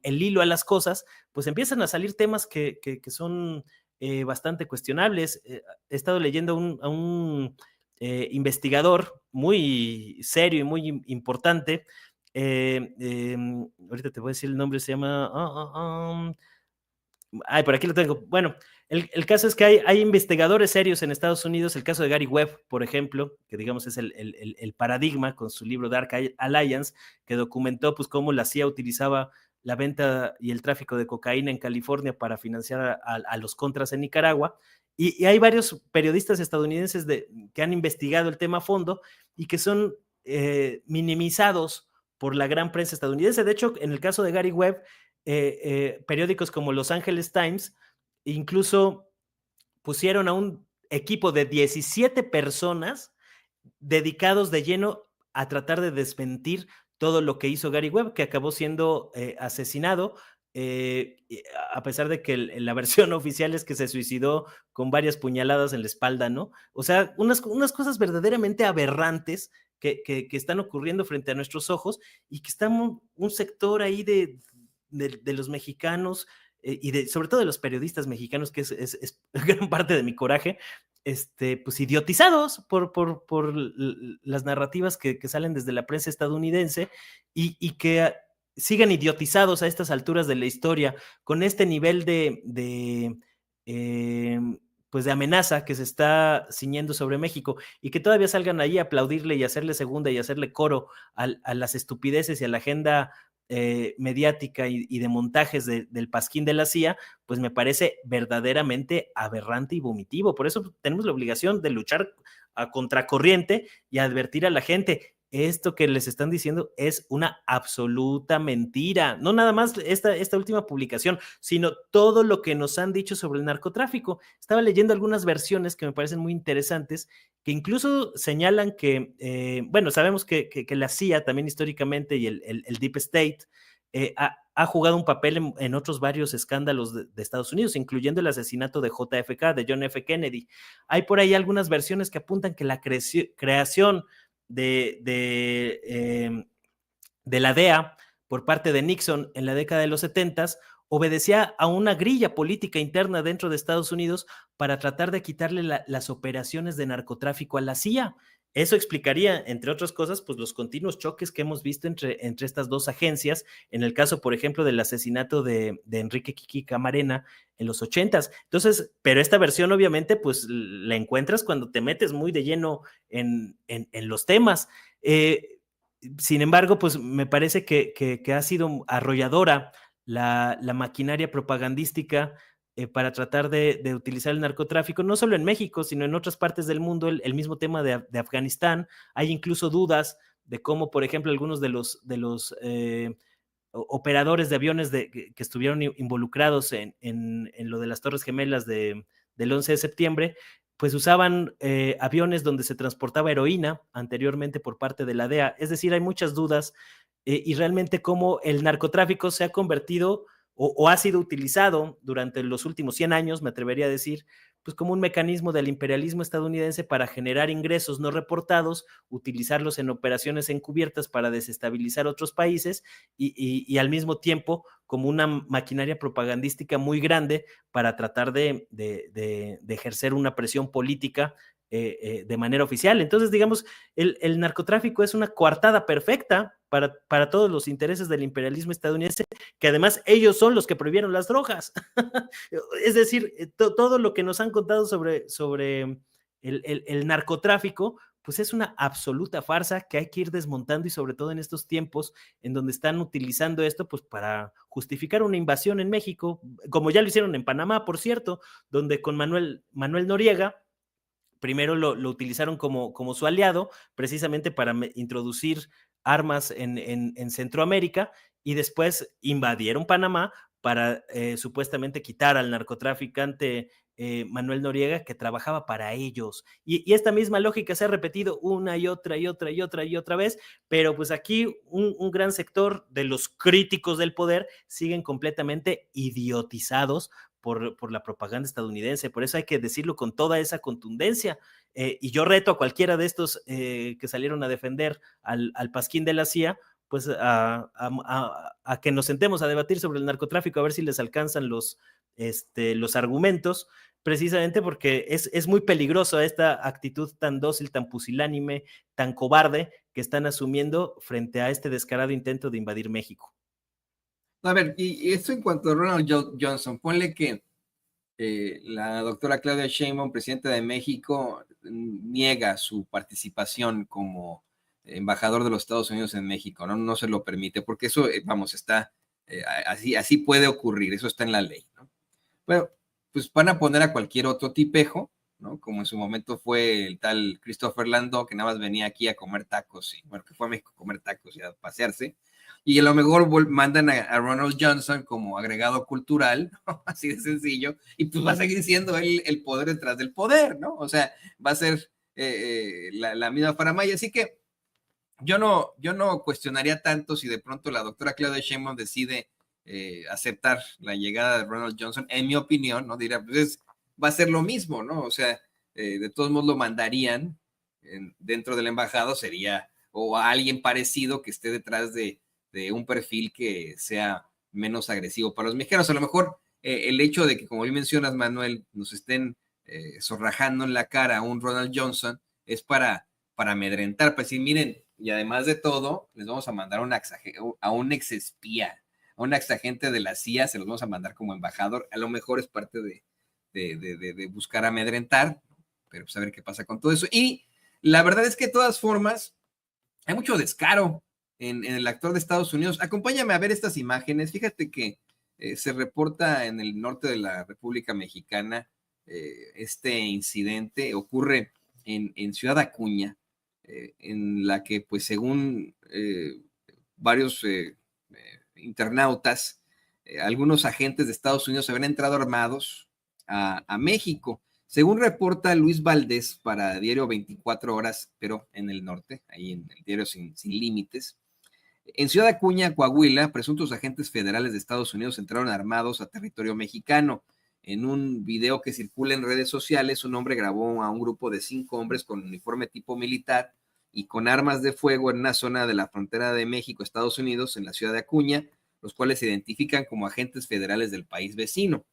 hilo a las cosas, pues empiezan a salir temas que son bastante cuestionables. He estado leyendo a un investigador muy serio y muy importante, ahorita te voy a decir el nombre, se llama... Ay, por aquí lo tengo. Bueno, el caso es que hay investigadores serios en Estados Unidos, el caso de Gary Webb, por ejemplo, que digamos es el paradigma con su libro Dark Alliance, que documentó pues cómo la CIA utilizaba la venta y el tráfico de cocaína en California para financiar a los contras en Nicaragua. Y hay varios periodistas estadounidenses que han investigado el tema a fondo y que son minimizados por la gran prensa estadounidense. De hecho, en el caso de Gary Webb, periódicos como Los Angeles Times incluso pusieron a un equipo de 17 personas dedicados de lleno a tratar de desmentir todo lo que hizo Gary Webb, que acabó siendo asesinado, a pesar de que la versión oficial es que se suicidó con varias puñaladas en la espalda, ¿no? O sea, unas cosas verdaderamente aberrantes que están ocurriendo frente a nuestros ojos y que está un sector ahí de los mexicanos y sobre todo de los periodistas mexicanos, que es gran parte de mi coraje, pues idiotizados por las narrativas que salen desde la prensa estadounidense y que sigan idiotizados a estas alturas de la historia con este nivel pues de amenaza que se está ciñendo sobre México y que todavía salgan ahí a aplaudirle y hacerle segunda y hacerle coro a las estupideces y a la agenda mediática y de montajes del pasquín de la CIA, pues me parece verdaderamente aberrante y vomitivo. Por eso tenemos la obligación de luchar a contracorriente y advertir a la gente. Esto que les están diciendo es una absoluta mentira. No nada más esta última publicación, sino todo lo que nos han dicho sobre el narcotráfico. Estaba leyendo algunas versiones que me parecen muy interesantes, que incluso señalan que, bueno, sabemos que la CIA también históricamente y el Deep State ha jugado un papel en otros varios escándalos de Estados Unidos, incluyendo el asesinato de JFK, de John F. Kennedy. Hay por ahí algunas versiones que apuntan que la creación de la DEA por parte de Nixon en la década de los 70 obedecía a una grilla política interna dentro de Estados Unidos para tratar de quitarle las operaciones de narcotráfico a la CIA. Eso explicaría, entre otras cosas, pues los continuos choques que hemos visto entre estas dos agencias, en el caso, por ejemplo, del asesinato de Enrique Kiki Camarena en los 80s. Entonces, pero esta versión obviamente pues la encuentras cuando te metes muy de lleno en los temas. Sin embargo, pues me parece que ha sido arrolladora la maquinaria propagandística para tratar de utilizar el narcotráfico, no solo en México, sino en otras partes del mundo, el mismo tema de Afganistán. Hay incluso dudas de cómo, por ejemplo, algunos de los operadores de aviones que estuvieron involucrados en lo de las Torres Gemelas del 11 de septiembre, pues usaban aviones donde se transportaba heroína anteriormente por parte de la DEA. Es decir, hay muchas dudas y realmente cómo el narcotráfico se ha convertido o ha sido utilizado durante los últimos 100 años, me atrevería a decir, pues como un mecanismo del imperialismo estadounidense para generar ingresos no reportados, utilizarlos en operaciones encubiertas para desestabilizar otros países y al mismo tiempo como una maquinaria propagandística muy grande para tratar de ejercer una presión política de manera oficial. Entonces, digamos, el narcotráfico es una coartada perfecta para todos los intereses del imperialismo estadounidense, que además ellos son los que prohibieron las drogas. Es decir, todo lo que nos han contado sobre el narcotráfico, pues es una absoluta farsa que hay que ir desmontando y sobre todo en estos tiempos en donde están utilizando esto pues para justificar una invasión en México, como ya lo hicieron en Panamá, por cierto, donde con Manuel Noriega primero lo utilizaron como su aliado, precisamente para introducir armas en Centroamérica, y después invadieron Panamá para supuestamente quitar al narcotraficante Manuel Noriega, que trabajaba para ellos. Y esta misma lógica se ha repetido una y otra y otra y otra y otra vez, pero pues aquí un gran sector de los críticos del poder siguen completamente idiotizados por la propaganda estadounidense. Por eso hay que decirlo con toda esa contundencia. Y yo reto a cualquiera de estos que salieron a defender al pasquín de la CIA, pues a que nos sentemos a debatir sobre el narcotráfico, a ver si les alcanzan los argumentos, precisamente porque es muy peligroso esta actitud tan dócil, tan pusilánime, tan cobarde, que están asumiendo frente a este descarado intento de invadir México. A ver, y esto en cuanto a Ronald Johnson, ponle que la doctora Claudia Sheinbaum, presidenta de México, niega su participación como embajador de los Estados Unidos en México, no se lo permite, porque eso, vamos, está, así puede ocurrir, eso está en la ley, ¿no? Bueno, pues van a poner a cualquier otro tipejo, ¿no? Como en su momento fue el tal Christopher Landau, que nada más venía aquí a comer tacos, y bueno, que fue a México a comer tacos y a pasearse, y a lo mejor mandan a Ronald Johnson como agregado cultural, ¿no? Así de sencillo, y pues va a seguir siendo él el poder detrás del poder, ¿no? O sea, va a ser la misma faramaya, así que yo no cuestionaría tanto si de pronto la doctora Claudia Sheinbaum decide aceptar la llegada de Ronald Johnson, en mi opinión, ¿no? Diría, pues va a ser lo mismo, ¿no? O sea, de todos modos lo mandarían dentro de la embajada, sería, o a alguien parecido que esté detrás de un perfil que sea menos agresivo para los mexicanos. A lo mejor el hecho de que, como bien mencionas, Manuel, nos estén zorrajando en la cara a un Ronald Johnson es para amedrentar, para decir, miren, y además de todo, les vamos a mandar a un exespía, a un exagente de la CIA, se los vamos a mandar como embajador. A lo mejor es parte de buscar amedrentar, pero pues a ver qué pasa con todo eso. Y la verdad es que de todas formas, hay mucho descaro en el actor de Estados Unidos. Acompáñame a ver estas imágenes. Fíjate que se reporta en el norte de la República Mexicana este incidente. Ocurre en Ciudad Acuña, en la que, pues, según varios internautas, algunos agentes de Estados Unidos habían entrado armados a México. Según reporta Luis Valdés para Diario 24 Horas, pero en el norte, ahí en el diario Sin Límites, en Ciudad Acuña, Coahuila, presuntos agentes federales de Estados Unidos entraron armados a territorio mexicano. En un video que circula en redes sociales, un hombre grabó a un grupo de 5 hombres con uniforme tipo militar y con armas de fuego en una zona de la frontera de México, Estados Unidos, en la ciudad de Acuña, los cuales se identifican como agentes federales del país vecino.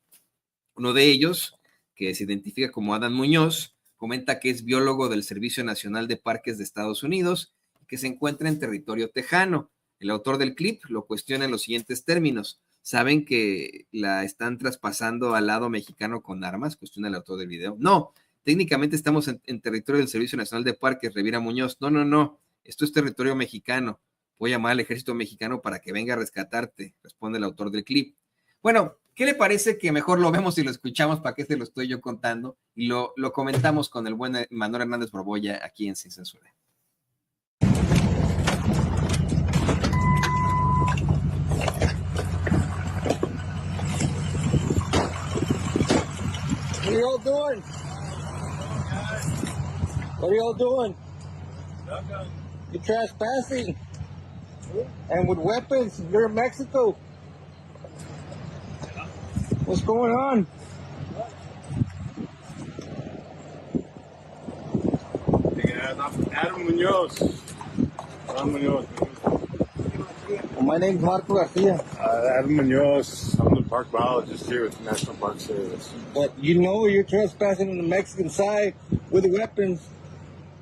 Uno de ellos, que se identifica como Adán Muñoz, comenta que es biólogo del Servicio Nacional de Parques de Estados Unidos y que se encuentra en territorio tejano. El autor del clip lo cuestiona en los siguientes términos. ¿Saben que la están traspasando al lado mexicano con armas? Cuestiona el autor del video. No, técnicamente estamos en territorio del Servicio Nacional de Parques, Revira Muñoz. No, esto es territorio mexicano. Voy a llamar al ejército mexicano para que venga a rescatarte, responde el autor del clip. Bueno, ¿qué le parece que mejor lo vemos y lo escuchamos? ¿Para qué se lo estoy yo contando? Y lo comentamos con el buen Manuel Hernández Borbolla aquí en Sin Censura. What are y'all doing? What are y'all doing? You're trespassing. And with weapons, you're in Mexico. What's going on? Adam Munoz. Adam Munoz. My name's Marco Garcia. Adam Munoz. I'm the park biologist here with the National Park Service. But you know you're trespassing on the Mexican side with weapons.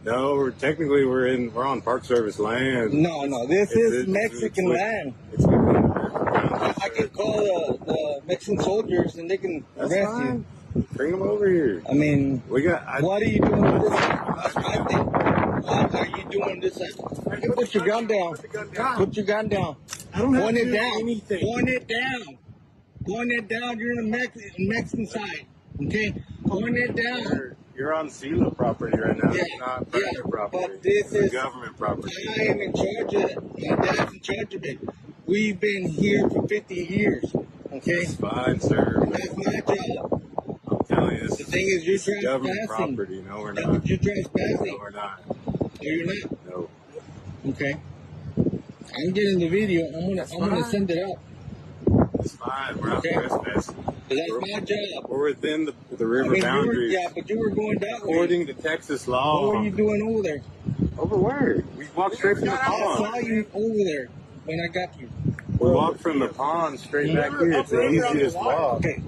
No, we're on Park Service land. No, this is Mexican land. It's I can call the Mexican soldiers and they can arrest you. Bring them over here. I mean, We got. what are you doing with this? That's my thing. What are you doing this? Put your gun down. Put your gun down. I don't have Point to it do down. anything. Point it down. Point it down. You're in the Mexican side. Okay? Point it down. You're on CELA property right now. Yeah, It's not private property. but this It's is government property. I am in charge of it. My dad's in charge of it. We've been here for 50 years. Okay? It's fine, sir. but That's my job. I'm telling you, The thing is, you're this is government trespassing. property. No, we're Yeah, not. but you're trespassing. No, we're not. No, you're not. No. Okay. I'm getting the video. I'm gonna fine. send it out. It's fine. We're not Okay. trespassing. But that's my job. We're within the I river mean, boundaries. but you were going that way. According to Texas What law. were you doing over there? Over where? We walked straight from the I saw pond. you over there when I got you. We walked from the pond straight back here. It's the easiest walk. Okay.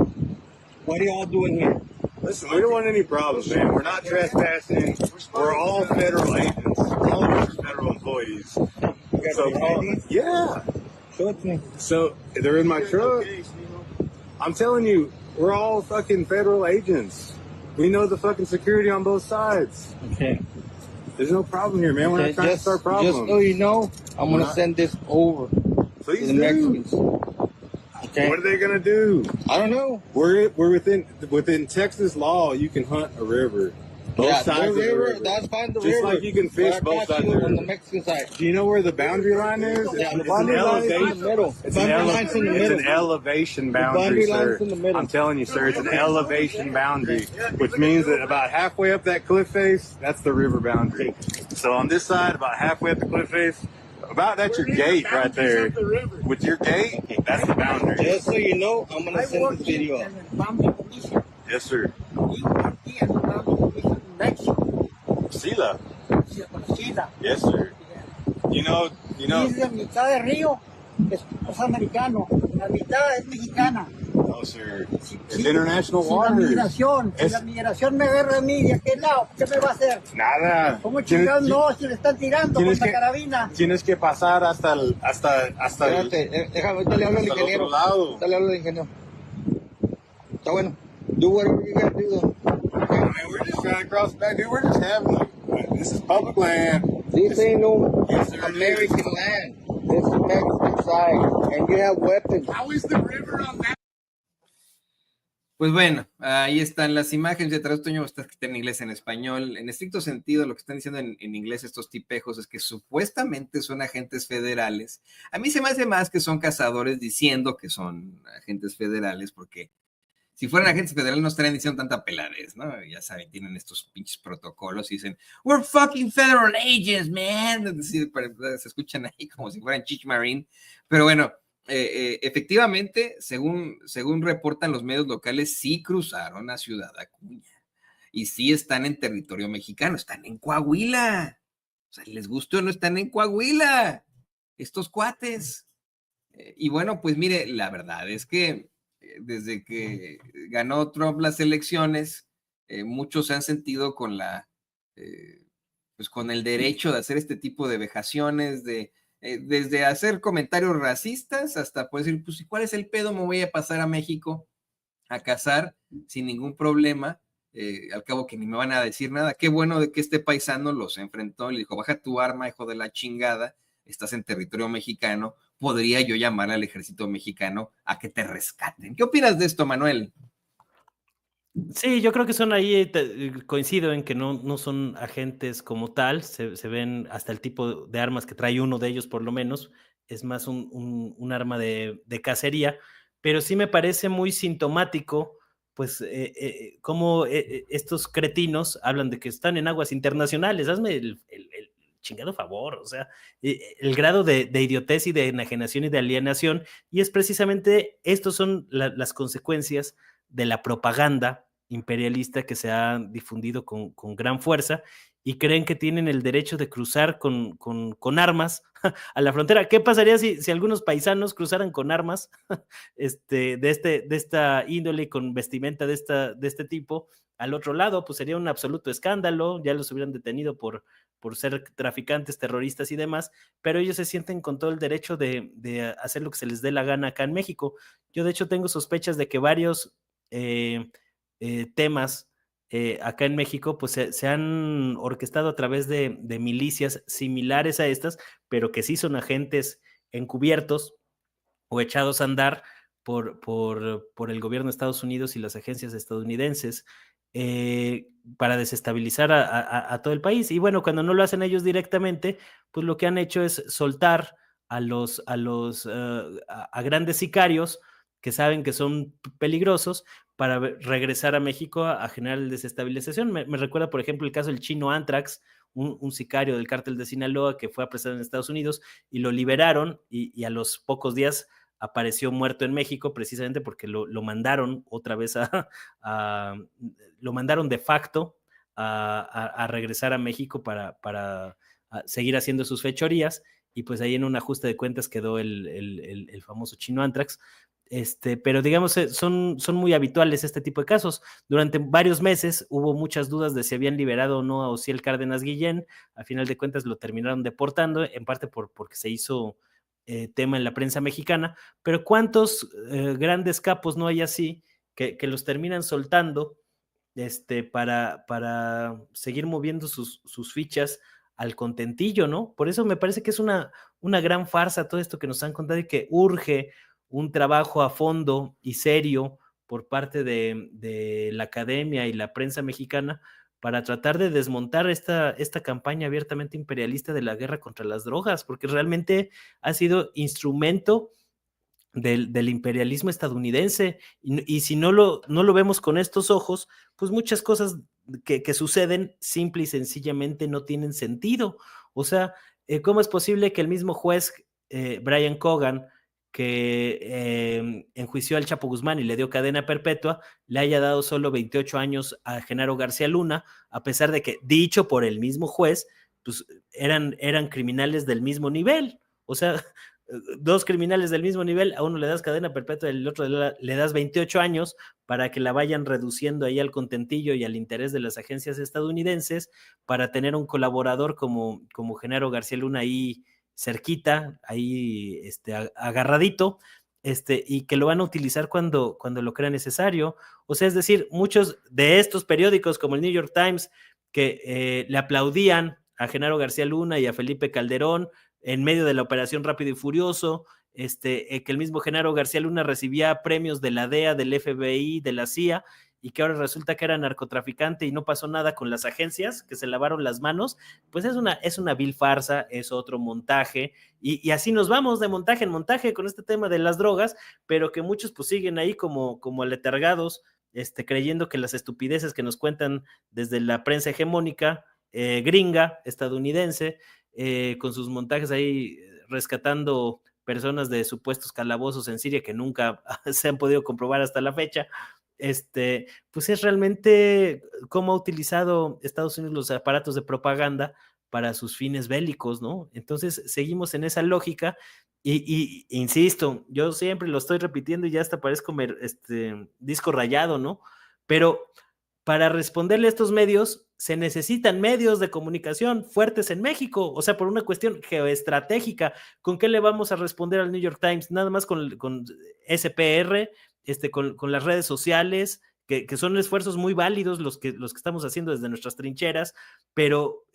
What are y'all doing here? Listen, we don't want any problems, man. We're not trespassing. We're all federal agents. All of us are federal employees. employees. You got So, the ID? yeah. Show it to me. So they're in my truck. I'm telling you, we're all fucking federal agents. We know the fucking security on both sides. Okay. There's no problem here, man. We're not trying to start Just so problems. you know, I'm gonna Not- send this over to Please the do. Mexicans. Okay. What are they gonna do? I don't know. We're within Texas law. You can hunt a river. Both Yeah, sides the of the river, river. that's fine. The Just river. like you can fish But I both got sides you of the on the river. Mexican side. Do you know where the boundary line is? Yeah, the It's boundary an line's in the elevation. middle. It's The an, boundary line's in the it's middle. an elevation boundary, boundary sir. line's in the middle. I'm telling you, sir, it's an elevation boundary, which means that about halfway up that cliff face, that's the river boundary. So on this side, about halfway up the cliff face, that's your gate right there. With your gate, that's the boundary. Just so you know, I'm gonna send this video out. Yes, sir. Sila. Yes, sir. You know. La mitad de Río es americano, la mitad es mexicana. No, sir. It's international Si la waters. migración, si Es- la migración me agarra a mí de aquel lado, ¿qué me va a hacer? Nada. ¿Cómo chingados no? Si le están tirando con tienes la que- carabina. Tienes que pasar hasta el Espérate, déjame, ahorita le hablo al hasta el ingeniero. otro lado. Ahorita le hablo al ingeniero. Está bueno. Do whatever you gotta do though. Man, we're just trying to cross back, dude. We're just having this is public land. This ain't no Yes, sir. American land. This is Mexican side. And you have weapons. How is the river on that? Pues bueno, ahí están las imágenes. De traductor está escrito en inglés, en español. En estricto sentido, lo que están diciendo en inglés estos tipejos es que supuestamente son agentes federales. A mí se me hace más que son cazadores diciendo que son agentes federales, porque si fueran agentes federales no estarían diciendo tanta peladez, ¿no? Ya saben, tienen estos pinches protocolos y dicen, we're fucking federal agents, man. Es decir, se escuchan ahí como si fueran Chich Marine. Pero bueno, efectivamente, según reportan los medios locales, sí cruzaron a Ciudad Acuña y sí están en territorio mexicano, están en Coahuila. O sea, les guste o no, están en Coahuila estos cuates. Y bueno, pues mire, la verdad es que desde que ganó Trump las elecciones, muchos se han sentido con pues con el derecho de hacer este tipo de vejaciones, desde hacer comentarios racistas hasta pues decir, pues ¿cuál es el pedo? Me voy a pasar a México a cazar sin ningún problema, al cabo que ni me van a decir nada. Qué bueno de que este paisano los enfrentó y le dijo, baja tu arma, hijo de la chingada, estás en territorio mexicano, podría yo llamar al ejército mexicano a que te rescaten. ¿Qué opinas de esto, Manuel? Sí, yo creo que son ahí, coincido en que no son agentes como tal, se ven hasta el tipo de armas que trae uno de ellos por lo menos, es más un arma de cacería, pero sí me parece muy sintomático, pues, cómo estos cretinos hablan de que están en aguas internacionales, hazme el chingado favor, o sea, el grado de idiotez y de enajenación y de alienación, y es precisamente, estos son las consecuencias de la propaganda imperialista que se ha difundido con gran fuerza y creen que tienen el derecho de cruzar con armas a la frontera. ¿Qué pasaría si algunos paisanos cruzaran con armas de esta índole y con vestimenta de este tipo al otro lado? Pues sería un absoluto escándalo, ya los hubieran detenido por ser traficantes, terroristas y demás, pero ellos se sienten con todo el derecho de hacer lo que se les dé la gana acá en México. Yo de hecho tengo sospechas de que varios temas acá en México pues se han orquestado a través de milicias similares a estas, pero que sí son agentes encubiertos o echados a andar por el gobierno de Estados Unidos y las agencias estadounidenses para desestabilizar a todo el país. Y bueno, cuando no lo hacen ellos directamente, pues lo que han hecho es soltar a grandes sicarios que saben que son peligrosos para regresar a México a generar desestabilización. Me recuerda, por ejemplo, el caso del chino Antrax, un sicario del cártel de Sinaloa que fue apresado en Estados Unidos y lo liberaron y a los pocos días apareció muerto en México precisamente porque lo mandaron otra vez lo mandaron de facto a regresar a México para seguir haciendo sus fechorías y pues ahí en un ajuste de cuentas quedó el famoso chino Antrax. Pero digamos, son muy habituales este tipo de casos. Durante varios meses hubo muchas dudas de si habían liberado o no a Ociel Cárdenas Guillén. A final de cuentas lo terminaron deportando, en parte porque se hizo tema en la prensa mexicana, pero ¿cuántos grandes capos no hay así que los terminan soltando para seguir moviendo sus fichas al contentillo, ¿no? Por eso me parece que es una gran farsa todo esto que nos han contado y que urge un trabajo a fondo y serio por parte de la academia y la prensa mexicana para tratar de desmontar esta campaña abiertamente imperialista de la guerra contra las drogas, porque realmente ha sido instrumento del imperialismo estadounidense, y si no lo vemos con estos ojos, pues muchas cosas que suceden simple y sencillamente no tienen sentido. O sea, ¿cómo es posible que el mismo juez Brian Cogan, que enjuició al Chapo Guzmán y le dio cadena perpetua, le haya dado solo 28 años a Genaro García Luna, a pesar de que, dicho por el mismo juez, pues eran criminales del mismo nivel? O sea, dos criminales del mismo nivel, a uno le das cadena perpetua y al otro le das 28 años para que la vayan reduciendo ahí al contentillo y al interés de las agencias estadounidenses, para tener un colaborador como Genaro García Luna ahí cerquita, ahí agarradito, y que lo van a utilizar cuando lo crea necesario. O sea, es decir, muchos de estos periódicos como el New York Times, que le aplaudían a Genaro García Luna y a Felipe Calderón en medio de la operación Rápido y Furioso, que el mismo Genaro García Luna recibía premios de la DEA, del FBI, de la CIA, y que ahora resulta que era narcotraficante y no pasó nada con las agencias, que se lavaron las manos, pues es una vil farsa, es otro montaje, y así nos vamos de montaje en montaje con este tema de las drogas, pero que muchos pues siguen ahí como aletargados, creyendo que las estupideces que nos cuentan desde la prensa hegemónica, gringa, estadounidense, con sus montajes ahí rescatando personas de supuestos calabozos en Siria que nunca se han podido comprobar hasta la fecha, pues es realmente cómo ha utilizado Estados Unidos los aparatos de propaganda para sus fines bélicos, ¿no? Entonces seguimos en esa lógica y insisto, yo siempre lo estoy repitiendo y ya hasta parezco disco rayado, ¿no? Pero para responderle a estos medios se necesitan medios de comunicación fuertes en México, o sea, por una cuestión geoestratégica. ¿Con qué le vamos a responder al New York Times? Nada más con SPR, con las redes sociales, que son esfuerzos muy válidos los que estamos haciendo desde nuestras trincheras, pero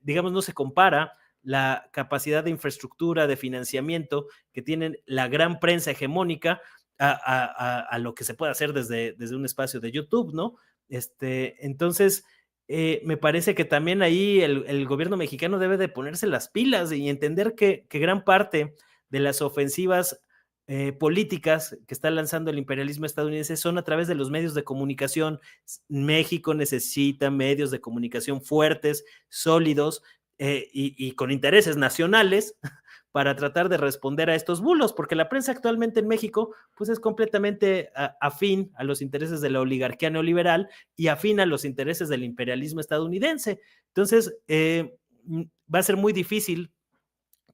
digamos no se compara la capacidad de infraestructura, de financiamiento que tienen la gran prensa hegemónica a lo que se puede hacer desde un espacio de YouTube, ¿no? Entonces, me parece que también ahí el gobierno mexicano debe de ponerse las pilas y entender que gran parte de las ofensivas políticas que está lanzando el imperialismo estadounidense son a través de los medios de comunicación. México necesita medios de comunicación fuertes, sólidos, y con intereses nacionales para tratar de responder a estos bulos, porque la prensa actualmente en México pues es completamente afín a los intereses de la oligarquía neoliberal y afín a los intereses del imperialismo estadounidense. Entonces, va a ser muy difícil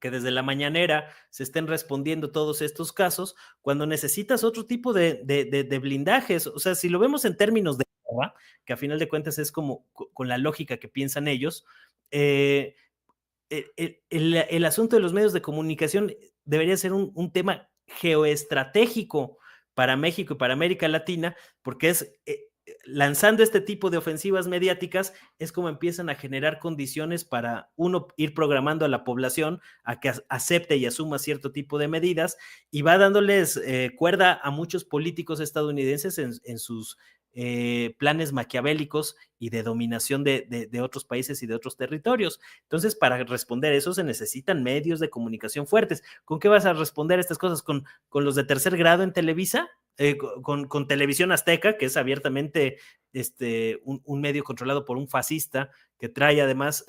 que desde la mañanera se estén respondiendo todos estos casos cuando necesitas otro tipo de blindajes. O sea, si lo vemos en términos de guerra, que a final de cuentas es como con la lógica que piensan ellos, el asunto de los medios de comunicación debería ser un tema geoestratégico para México y para América Latina, porque es lanzando este tipo de ofensivas mediáticas es como empiezan a generar condiciones para uno ir programando a la población a que acepte y asuma cierto tipo de medidas, y va dándoles cuerda a muchos políticos estadounidenses en sus planes maquiavélicos y de dominación de otros países y de otros territorios. Entonces, para responder a eso se necesitan medios de comunicación fuertes. ¿Con qué vas a responder estas cosas? ¿Con los de tercer grado en Televisa? Con Televisión Azteca, que es abiertamente un medio controlado por un fascista que trae además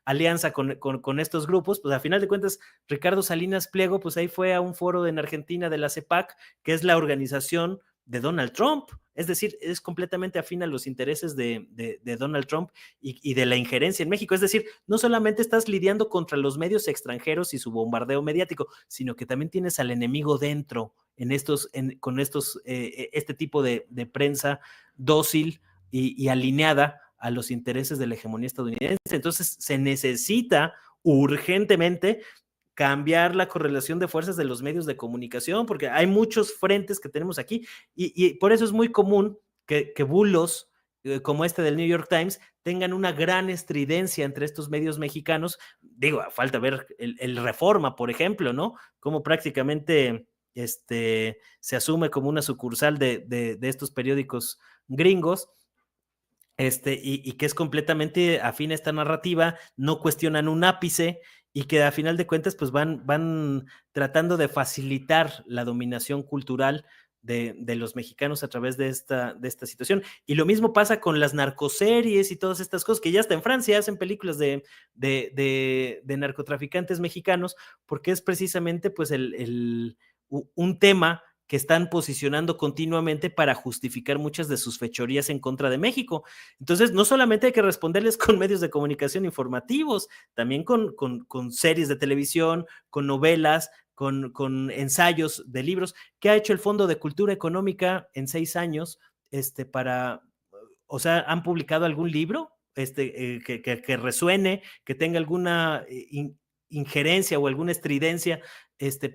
alianza con estos grupos. Pues a final de cuentas, Ricardo Salinas Pliego, pues ahí fue a un foro en Argentina de la CEPAC, que es la organización de Donald Trump. Es decir, es completamente afín a los intereses de Donald Trump y de la injerencia en México. Es decir, no solamente estás lidiando contra los medios extranjeros y su bombardeo mediático, sino que también tienes al enemigo dentro, con este tipo de prensa dócil y alineada a los intereses de la hegemonía estadounidense. Entonces se necesita urgentemente cambiar la correlación de fuerzas de los medios de comunicación, porque hay muchos frentes que tenemos aquí, y por eso es muy común que bulos como este del New York Times tengan una gran estridencia entre estos medios mexicanos. Digo, falta ver el Reforma, por ejemplo, ¿no? Como prácticamente se asume como una sucursal de estos periódicos gringos, y que es completamente afín a esta narrativa, no cuestionan un ápice, y que a final de cuentas pues van tratando de facilitar la dominación cultural de los mexicanos a través de esta situación. Y lo mismo pasa con las narcoseries y todas estas cosas, que ya hasta en Francia hacen películas de narcotraficantes mexicanos, porque es precisamente pues un tema que están posicionando continuamente para justificar muchas de sus fechorías en contra de México. Entonces, no solamente hay que responderles con medios de comunicación informativos, también con series de televisión, con novelas, con ensayos de libros. ¿Qué ha hecho el Fondo de Cultura Económica en 6 años o sea, han publicado algún libro que resuene, que tenga alguna injerencia o alguna estridencia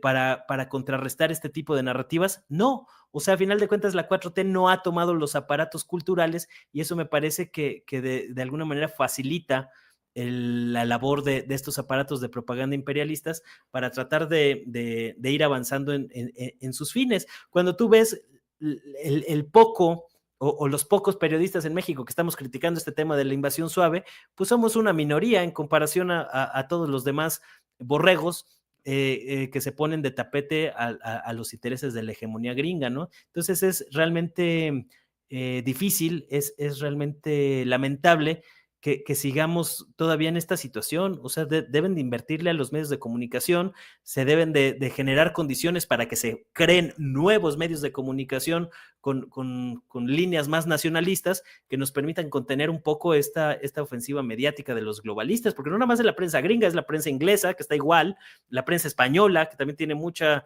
para contrarrestar este tipo de narrativas? No. O sea, a final de cuentas la 4T no ha tomado los aparatos culturales, y eso me parece que de alguna manera facilita la labor de estos aparatos de propaganda imperialistas para tratar de ir avanzando en sus fines. Cuando tú ves el poco o los pocos periodistas en México que estamos criticando este tema de la invasión suave, pues somos una minoría en comparación a todos los demás borregos que se ponen de tapete a los intereses de la hegemonía gringa, ¿no? Entonces es realmente difícil, es realmente lamentable que sigamos todavía en esta situación. O sea, deben de invertirle a los medios de comunicación, se deben de generar condiciones para que se creen nuevos medios de comunicación con líneas más nacionalistas que nos permitan contener un poco esta ofensiva mediática de los globalistas, porque no nada más es la prensa gringa, es la prensa inglesa, que está igual, la prensa española, que también tiene mucha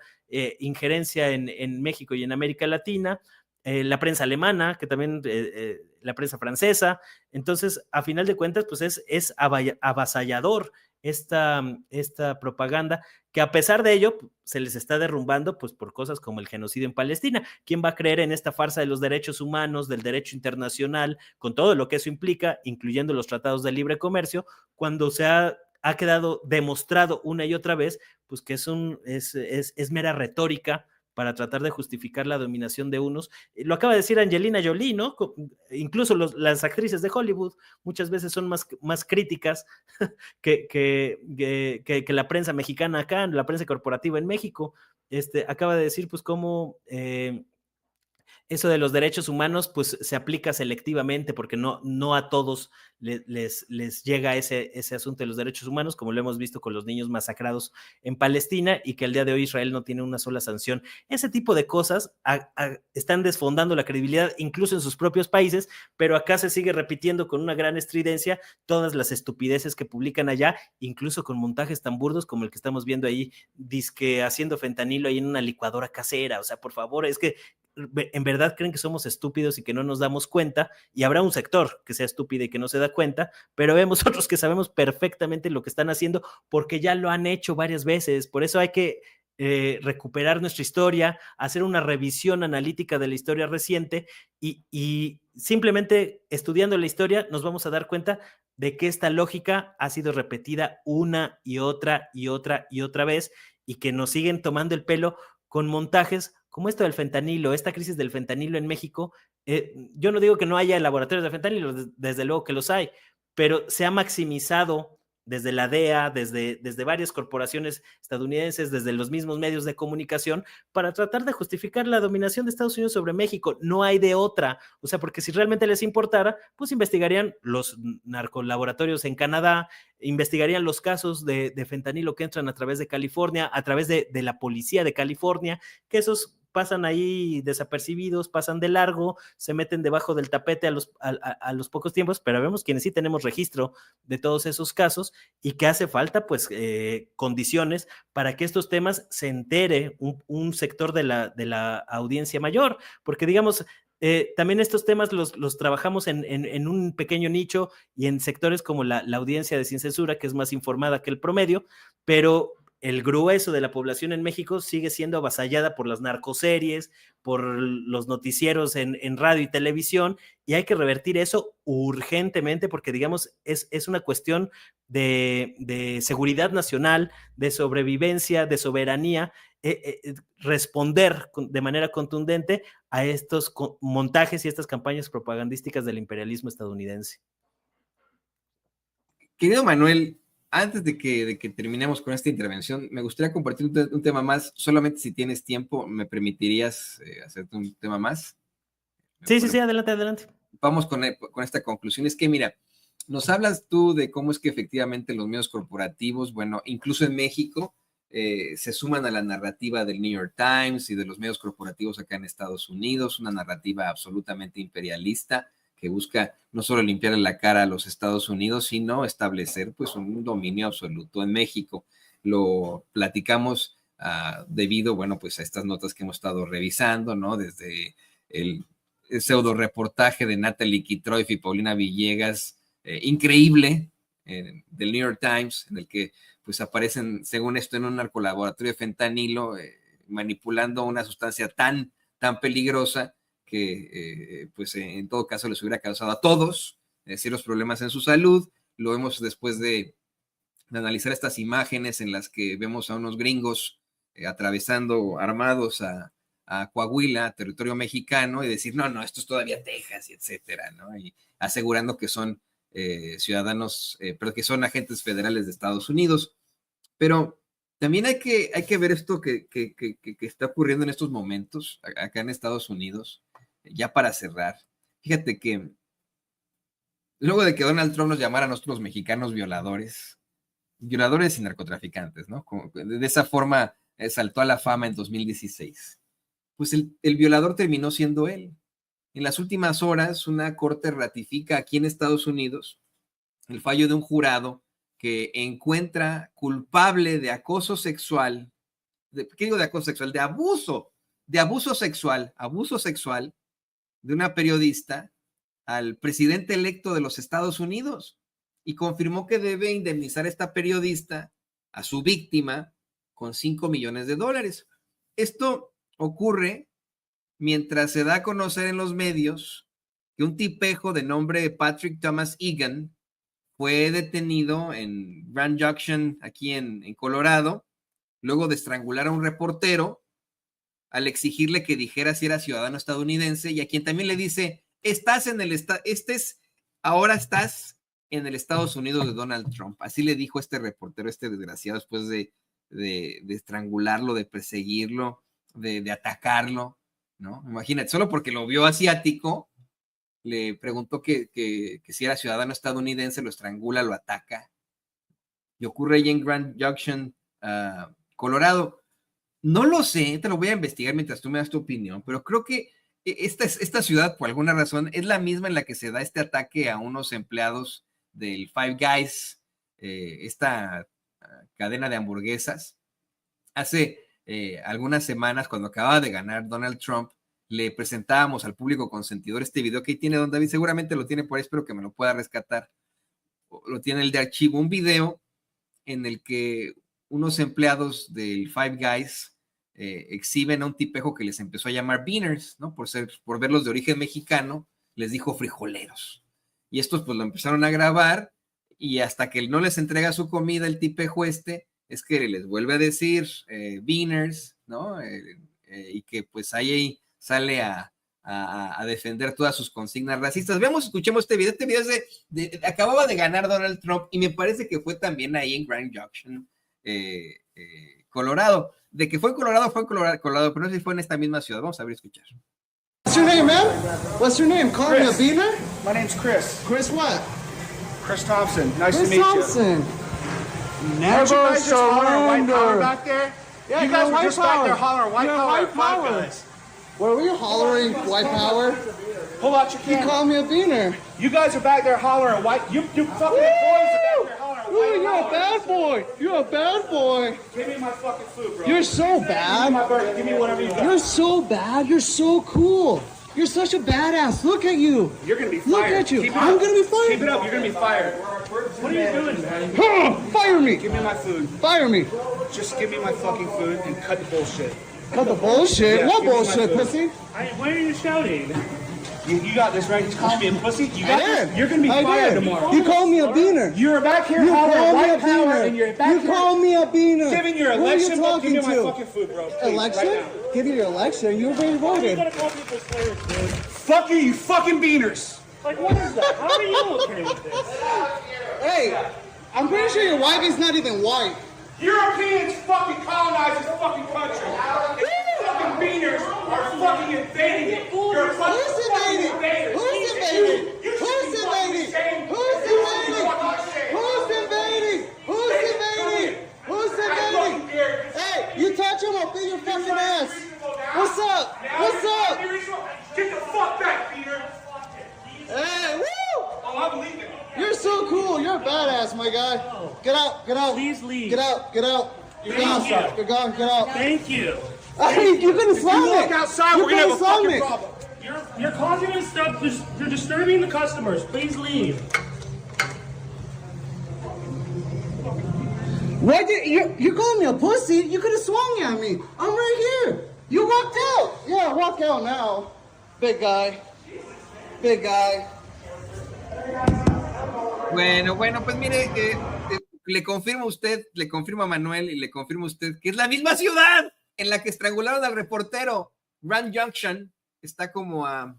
injerencia en México y en América Latina, la prensa alemana, que también la prensa francesa. Entonces, a final de cuentas, pues es avasallador esta propaganda, que a pesar de ello se les está derrumbando pues por cosas como el genocidio en Palestina. ¿Quién va a creer en esta farsa de los derechos humanos, del derecho internacional, con todo lo que eso implica, incluyendo los tratados de libre comercio, cuando se ha quedado demostrado una y otra vez pues que es mera retórica para tratar de justificar la dominación de unos? Lo acaba de decir Angelina Jolie, ¿no? Incluso las actrices de Hollywood muchas veces son más críticas que la prensa mexicana acá, la prensa corporativa en México. Acaba de decir pues cómo eso de los derechos humanos pues se aplica selectivamente, porque no a todos les llega ese asunto de los derechos humanos, como lo hemos visto con los niños masacrados en Palestina, y que al día de hoy Israel no tiene una sola sanción. Ese tipo de cosas están desfondando la credibilidad incluso en sus propios países, pero acá se sigue repitiendo con una gran estridencia todas las estupideces que publican allá, incluso con montajes tan burdos como el que estamos viendo ahí, dizque haciendo fentanilo ahí en una licuadora casera. O sea, por favor, es que en verdad creen que somos estúpidos y que no nos damos cuenta, y habrá un sector que sea estúpido y que no se da cuenta, pero vemos otros que sabemos perfectamente lo que están haciendo porque ya lo han hecho varias veces. Por eso hay que recuperar nuestra historia, hacer una revisión analítica de la historia reciente, y simplemente estudiando la historia nos vamos a dar cuenta de que esta lógica ha sido repetida una y otra y otra y otra vez, y que nos siguen tomando el pelo con montajes como esto del fentanilo, esta crisis del fentanilo en México. Yo no digo que no haya laboratorios de fentanilo, desde luego que los hay, pero se ha maximizado desde la DEA, desde varias corporaciones estadounidenses, desde los mismos medios de comunicación, para tratar de justificar la dominación de Estados Unidos sobre México. No hay de otra. O sea, porque si realmente les importara, pues investigarían los narcolaboratorios en Canadá, investigarían los casos de fentanilo que entran a través de California, a través de la policía de California, que esos pasan ahí desapercibidos, pasan de largo, se meten debajo del tapete a los pocos tiempos, pero vemos quienes sí tenemos registro de todos esos casos y que hace falta pues condiciones para que estos temas se entere un sector de la audiencia mayor, porque digamos, también estos temas los trabajamos en un pequeño nicho y en sectores como la audiencia de Sin Censura, que es más informada que el promedio, pero el grueso de la población en México sigue siendo avasallada por las narcoseries, por los noticieros en radio y televisión, y hay que revertir eso urgentemente porque, digamos, es una cuestión de seguridad nacional, de sobrevivencia, de soberanía, responder de manera contundente a estos montajes y estas campañas propagandísticas del imperialismo estadounidense. Querido Manuel, antes de que terminemos con esta intervención, me gustaría compartir un tema más. Solamente si tienes tiempo, ¿me permitirías hacerte un tema más? Sí, adelante. Vamos con esta conclusión. Es que, mira, nos hablas tú de cómo es que efectivamente los medios corporativos, bueno, incluso en México, se suman a la narrativa del New York Times y de los medios corporativos acá en Estados Unidos, una narrativa absolutamente imperialista que busca no solo limpiarle la cara a los Estados Unidos, sino establecer pues un dominio absoluto en México. Lo platicamos debido, bueno, pues a estas notas que hemos estado revisando, ¿no? Desde el pseudo reportaje de Natalie Kitroif y Paulina Villegas, increíble, del New York Times, en el que pues aparecen, según esto, en un narcolaboratorio de fentanilo, manipulando una sustancia tan peligrosa que pues en todo caso les hubiera causado a todos serios problemas en su salud. Lo vemos después de analizar estas imágenes en las que vemos a unos gringos atravesando armados a Coahuila, territorio mexicano, y decir, no, esto es todavía Texas, y etcétera, ¿no? Y asegurando que son ciudadanos, pero que son agentes federales de Estados Unidos. Pero también hay que ver esto que está ocurriendo en estos momentos acá en Estados Unidos. Ya para cerrar, fíjate que luego de que Donald Trump nos llamara a nosotros mexicanos violadores y narcotraficantes, ¿no? De esa forma saltó a la fama en 2016. Pues el violador terminó siendo él. En las últimas horas, una corte ratifica aquí en Estados Unidos el fallo de un jurado que encuentra culpable de acoso sexual, ¿qué digo de acoso sexual? De abuso sexual de una periodista al presidente electo de los Estados Unidos, y confirmó que debe indemnizar a esta periodista, a su víctima, con $5 millones. Esto ocurre mientras se da a conocer en los medios que un tipejo de nombre Patrick Thomas Egan fue detenido en Grand Junction, aquí en Colorado, luego de estrangular a un reportero al exigirle que dijera si era ciudadano estadounidense, y a quien también le dice, ahora estás en el Estados Unidos de Donald Trump. Así le dijo este reportero, este desgraciado, después de estrangularlo, de perseguirlo, de atacarlo, ¿no? Imagínate, solo porque lo vio asiático, le preguntó que si era ciudadano estadounidense, lo estrangula, lo ataca. Y ocurre ahí en Grand Junction, Colorado. No lo sé, te lo voy a investigar mientras tú me das tu opinión, pero creo que esta ciudad, por alguna razón, es la misma en la que se da este ataque a unos empleados del Five Guys, esta cadena de hamburguesas. Hace algunas semanas, cuando acababa de ganar Donald Trump, le presentábamos al público consentidor este video que ahí tiene Don David, seguramente lo tiene por ahí, espero que me lo pueda rescatar, lo tiene el de archivo, un video en el que unos empleados del Five Guys exhiben a un tipejo que les empezó a llamar beaners, ¿no? Por verlos de origen mexicano, les dijo frijoleros. Y estos pues lo empezaron a grabar, y hasta que no les entrega su comida el tipejo es que les vuelve a decir beaners, ¿no? Y que pues ahí sale a defender todas sus consignas racistas. Escuchemos este video. Este video acababa de ganar Donald Trump, y me parece que fue también ahí en Grand Junction, Colorado. De que fue en Colorado, pero no sé si fue en esta misma ciudad. Vamos a ver y escuchar. What's your name, man? What's your name? Call me a beaner? My name's Chris. Chris what? Chris Thompson. Nice Chris to meet Thompson. you. Never surrender. White power back there? Yeah, You guys you're were just white back there power. hollering white You're power white at Five power. Guys. Were we hollering white power? Pull out your You camera. call me a beaner. You guys are back there hollering white. You fucking employees are back there hollering Ooh, white you're a power. bad boy. You're a bad boy. Give me my fucking food, bro. You're so Give me my bad. burger. Give me whatever you got. You're so bad. You're so cool. You're such a badass. Look at you. You're gonna be Look fired. at you. Keep it I'm up. gonna be fired. Keep it up. You're gonna be fired. What are you doing, man? Fire me. Give me my food. Fire me. Just give me my fucking food and cut the bullshit. Cut the bullshit. Yeah, What give me my bullshit, food. pussy? Why are you shouting? You got this, right? You call me a pussy. You I got did. this. You're gonna be I fired did. tomorrow. You called me a beaner. You're back here You hollering called me a white power, and you're beaner. back You here called me a beaner. giving your Who are you election book. Give talking me my to? fucking food, bro. Please, Election? Right now. Give you your election. You already You voted. gotta call people slurs, dude. Fuck you, you fucking beaners. Like, what is that? How are you okay with this? Hey, I'm pretty sure your wife is not even white. Europeans fucking colonized this fucking country. And you fucking beaners are fucking invading it. You're a bunch of Who's fucking invading? invaders. Who's invading? You should Who's be fucking invading? ashamed. Who's You should be invading? fucking ashamed. Who's invading? Who's invading? Who's invading? Hey, you touch him, I'll beat your fucking ass. What's up? What's up? Get the fuck back, Peter. Hey, woo! Oh, I'm leaving. You're so cool. You're a badass, my guy. Get out. Get out. Please leave. Get out. Get out. You're Thank gone. you. You're gone. Get out. Thank you. Hey, you're gonna slam You me. walk outside, You're we're gonna have a slam fucking me. problem. You're causing us stuff. You're disturbing the customers. Please leave. Why did you calling me a pussy? You could have swung at me. I'm right here. You walked out. Yeah, walk out now. Big guy. Big guy. Bueno, pues mire, le confirmo a usted, le confirmo a Manuel y le confirmo a usted que es la misma ciudad en la que estrangularon al reportero. Grand Junction está como a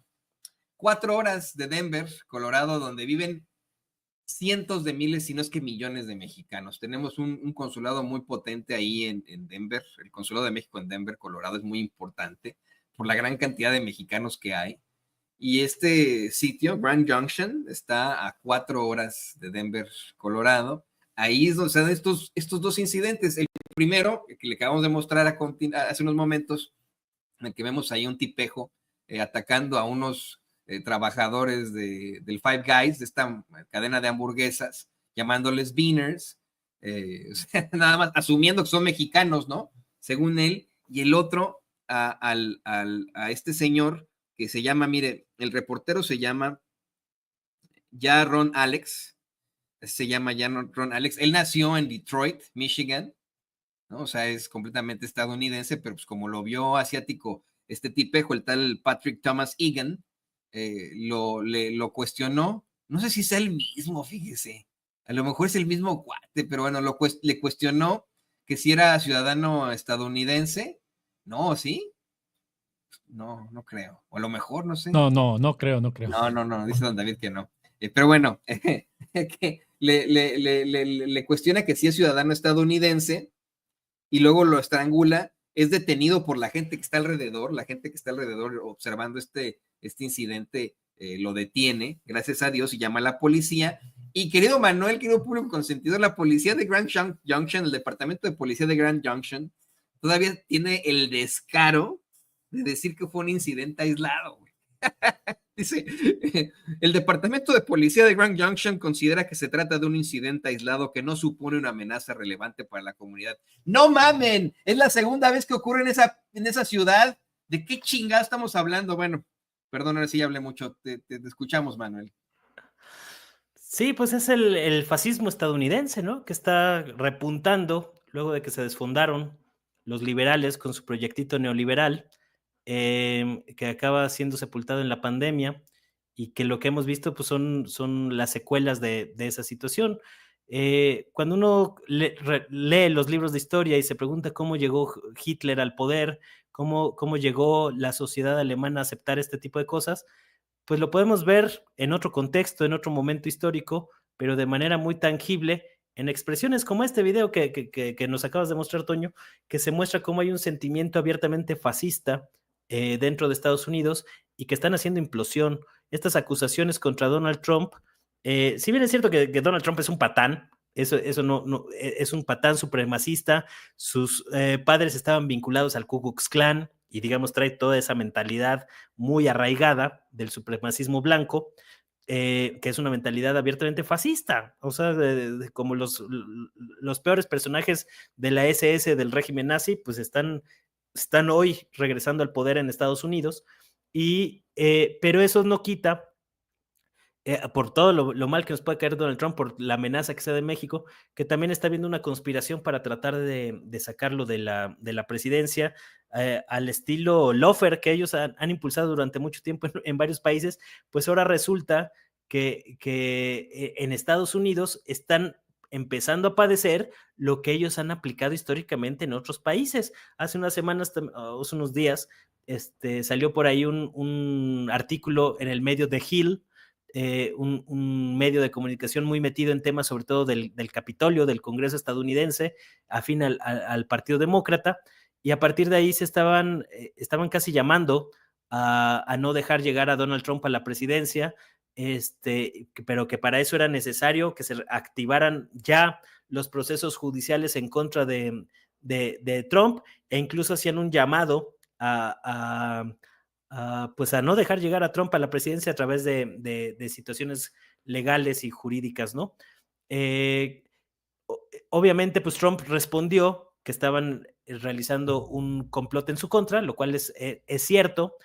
4 horas de Denver, Colorado, donde viven cientos de miles, si no es que millones de mexicanos. Tenemos un consulado muy potente ahí en Denver. El consulado de México en Denver, Colorado, es muy importante por la gran cantidad de mexicanos que hay. Y este sitio, Grand Junction, está a 4 horas de Denver, Colorado. Ahí es donde se dan estos dos incidentes. El primero, que le acabamos de mostrar hace unos momentos, en el que vemos ahí un tipejo atacando a unos trabajadores del Five Guys, de esta cadena de hamburguesas, llamándoles beaners, o sea, nada más asumiendo que son mexicanos, ¿no? Según él. Y el otro, a este señor que se llama, mire, el reportero se llama Ron Alex, Ron Alex. Él nació en Detroit, Michigan, ¿no? O sea, es completamente estadounidense, pero pues como lo vio asiático este tipejo, el tal Patrick Thomas Egan, lo cuestionó. No sé si es el mismo, fíjese. A lo mejor es el mismo cuate, pero bueno, le cuestionó que si era ciudadano estadounidense. No, ¿sí? No creo. O a lo mejor, no sé. No creo. No, dice don David que no. Pero bueno, que le cuestiona que si es ciudadano estadounidense y luego lo estrangula. Es detenido por la gente que está alrededor, observando este incidente, lo detiene, gracias a Dios, y llama a la policía. Y querido Manuel, querido público consentido, la policía de Grand Junction, el departamento de policía de Grand Junction, todavía tiene el descaro de decir que fue un incidente aislado, güey. Dice, el departamento de policía de Grand Junction considera que se trata de un incidente aislado que no supone una amenaza relevante para la comunidad. ¡No mamen! Es la segunda vez que ocurre en esa ciudad. ¿De qué chingada estamos hablando? Bueno, perdón, ahora sí ya hablé mucho. Te escuchamos, Manuel. Sí, pues es el fascismo estadounidense, ¿no? Que está repuntando luego de que se desfondaron los liberales con su proyectito neoliberal, que acaba siendo sepultado en la pandemia, y que lo que hemos visto pues son las secuelas de esa situación. Cuando uno lee los libros de historia y se pregunta cómo llegó Hitler al poder, cómo llegó la sociedad alemana a aceptar este tipo de cosas, pues lo podemos ver en otro contexto, en otro momento histórico, pero de manera muy tangible, en expresiones como este video que nos acabas de mostrar, Toño, que se muestra cómo hay un sentimiento abiertamente fascista dentro de Estados Unidos y que están haciendo implosión. Estas acusaciones contra Donald Trump, si bien es cierto que Donald Trump es un patán, Eso no es un patán supremacista. Sus padres estaban vinculados al Ku Klux Klan y, digamos, trae toda esa mentalidad muy arraigada del supremacismo blanco, que es una mentalidad abiertamente fascista, o sea, como los peores personajes de la SS del régimen nazi, pues están hoy regresando al poder en Estados Unidos, pero eso no quita por todo lo mal que nos puede caer Donald Trump, por la amenaza que sea de México, que también está habiendo una conspiración para tratar de sacarlo de la presidencia, al estilo Lofer, que ellos han impulsado durante mucho tiempo en varios países. Pues ahora resulta que en Estados Unidos están empezando a padecer lo que ellos han aplicado históricamente en otros países. Hace unas semanas, hace unos días, salió por ahí un artículo en el medio de Hill, un medio de comunicación muy metido en temas sobre todo del Capitolio, del Congreso estadounidense, afín al Partido Demócrata, y a partir de ahí estaban casi llamando a no dejar llegar a Donald Trump a la presidencia, pero que para eso era necesario que se activaran ya los procesos judiciales en contra de Trump, e incluso hacían un llamado pues a no dejar llegar a Trump a la presidencia a través de situaciones legales y jurídicas, ¿no? Obviamente, pues Trump respondió que estaban realizando un complot en su contra, lo cual es cierto,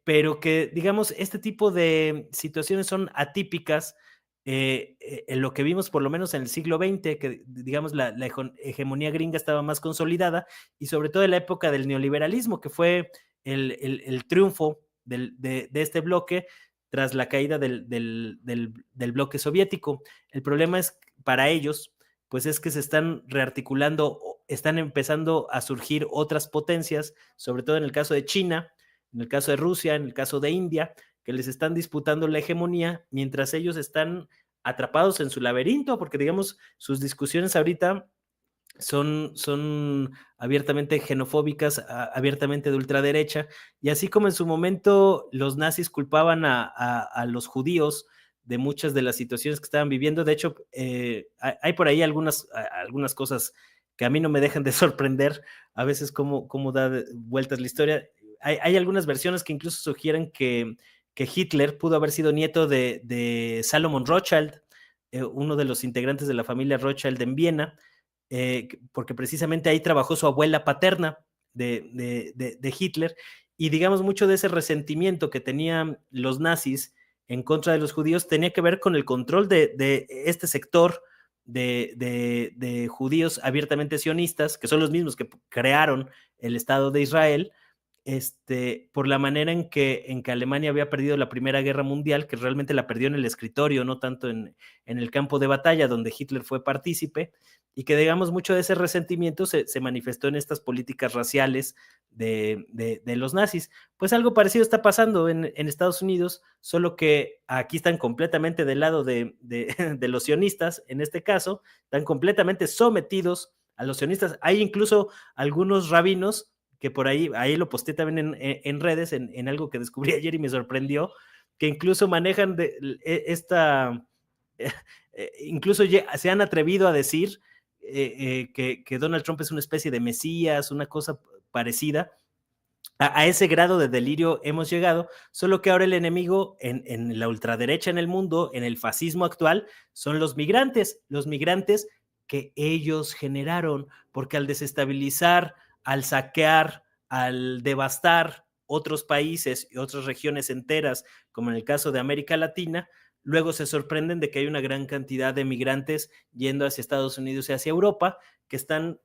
pero que, digamos, este tipo de situaciones son atípicas en lo que vimos por lo menos en el siglo XX, que, digamos, la hegemonía gringa estaba más consolidada, y sobre todo en la época del neoliberalismo, que fue el triunfo de este bloque tras la caída del bloque soviético. El problema es, para ellos, pues es que se están rearticulando, están empezando a surgir otras potencias, sobre todo en el caso de China, en el caso de Rusia, en el caso de India, que les están disputando la hegemonía, mientras ellos están atrapados en su laberinto, porque, digamos, sus discusiones ahorita son abiertamente xenofóbicas, abiertamente de ultraderecha, y así como en su momento los nazis culpaban a los judíos de muchas de las situaciones que estaban viviendo. De hecho, hay por ahí algunas cosas que a mí no me dejan de sorprender, a veces cómo da vueltas la historia. Hay algunas versiones que incluso sugieren que Hitler pudo haber sido nieto de Salomon Rothschild, uno de los integrantes de la familia Rothschild en Viena, porque precisamente ahí trabajó su abuela paterna de Hitler, y, digamos, mucho de ese resentimiento que tenían los nazis en contra de los judíos tenía que ver con el control de este sector de judíos abiertamente sionistas, que son los mismos que crearon el Estado de Israel, por la manera en que Alemania había perdido la Primera Guerra Mundial, que realmente la perdió en el escritorio, no tanto en el campo de batalla, donde Hitler fue partícipe, y que, digamos, mucho de ese resentimiento se manifestó en estas políticas raciales de los nazis. Pues algo parecido está pasando en Estados Unidos, solo que aquí están completamente del lado de los sionistas, en este caso, están completamente sometidos a los sionistas. Hay incluso algunos rabinos que por ahí lo posté también en redes, en algo que descubrí ayer y me sorprendió, que incluso manejan incluso se han atrevido a decir que Donald Trump es una especie de mesías, una cosa parecida. A ese grado de delirio hemos llegado, solo que ahora el enemigo en la ultraderecha en el mundo, en el fascismo actual, son los migrantes que ellos generaron, porque al desestabilizar, al saquear, al devastar otros países y otras regiones enteras, como en el caso de América Latina, luego se sorprenden de que hay una gran cantidad de migrantes yendo hacia Estados Unidos y hacia Europa, que están,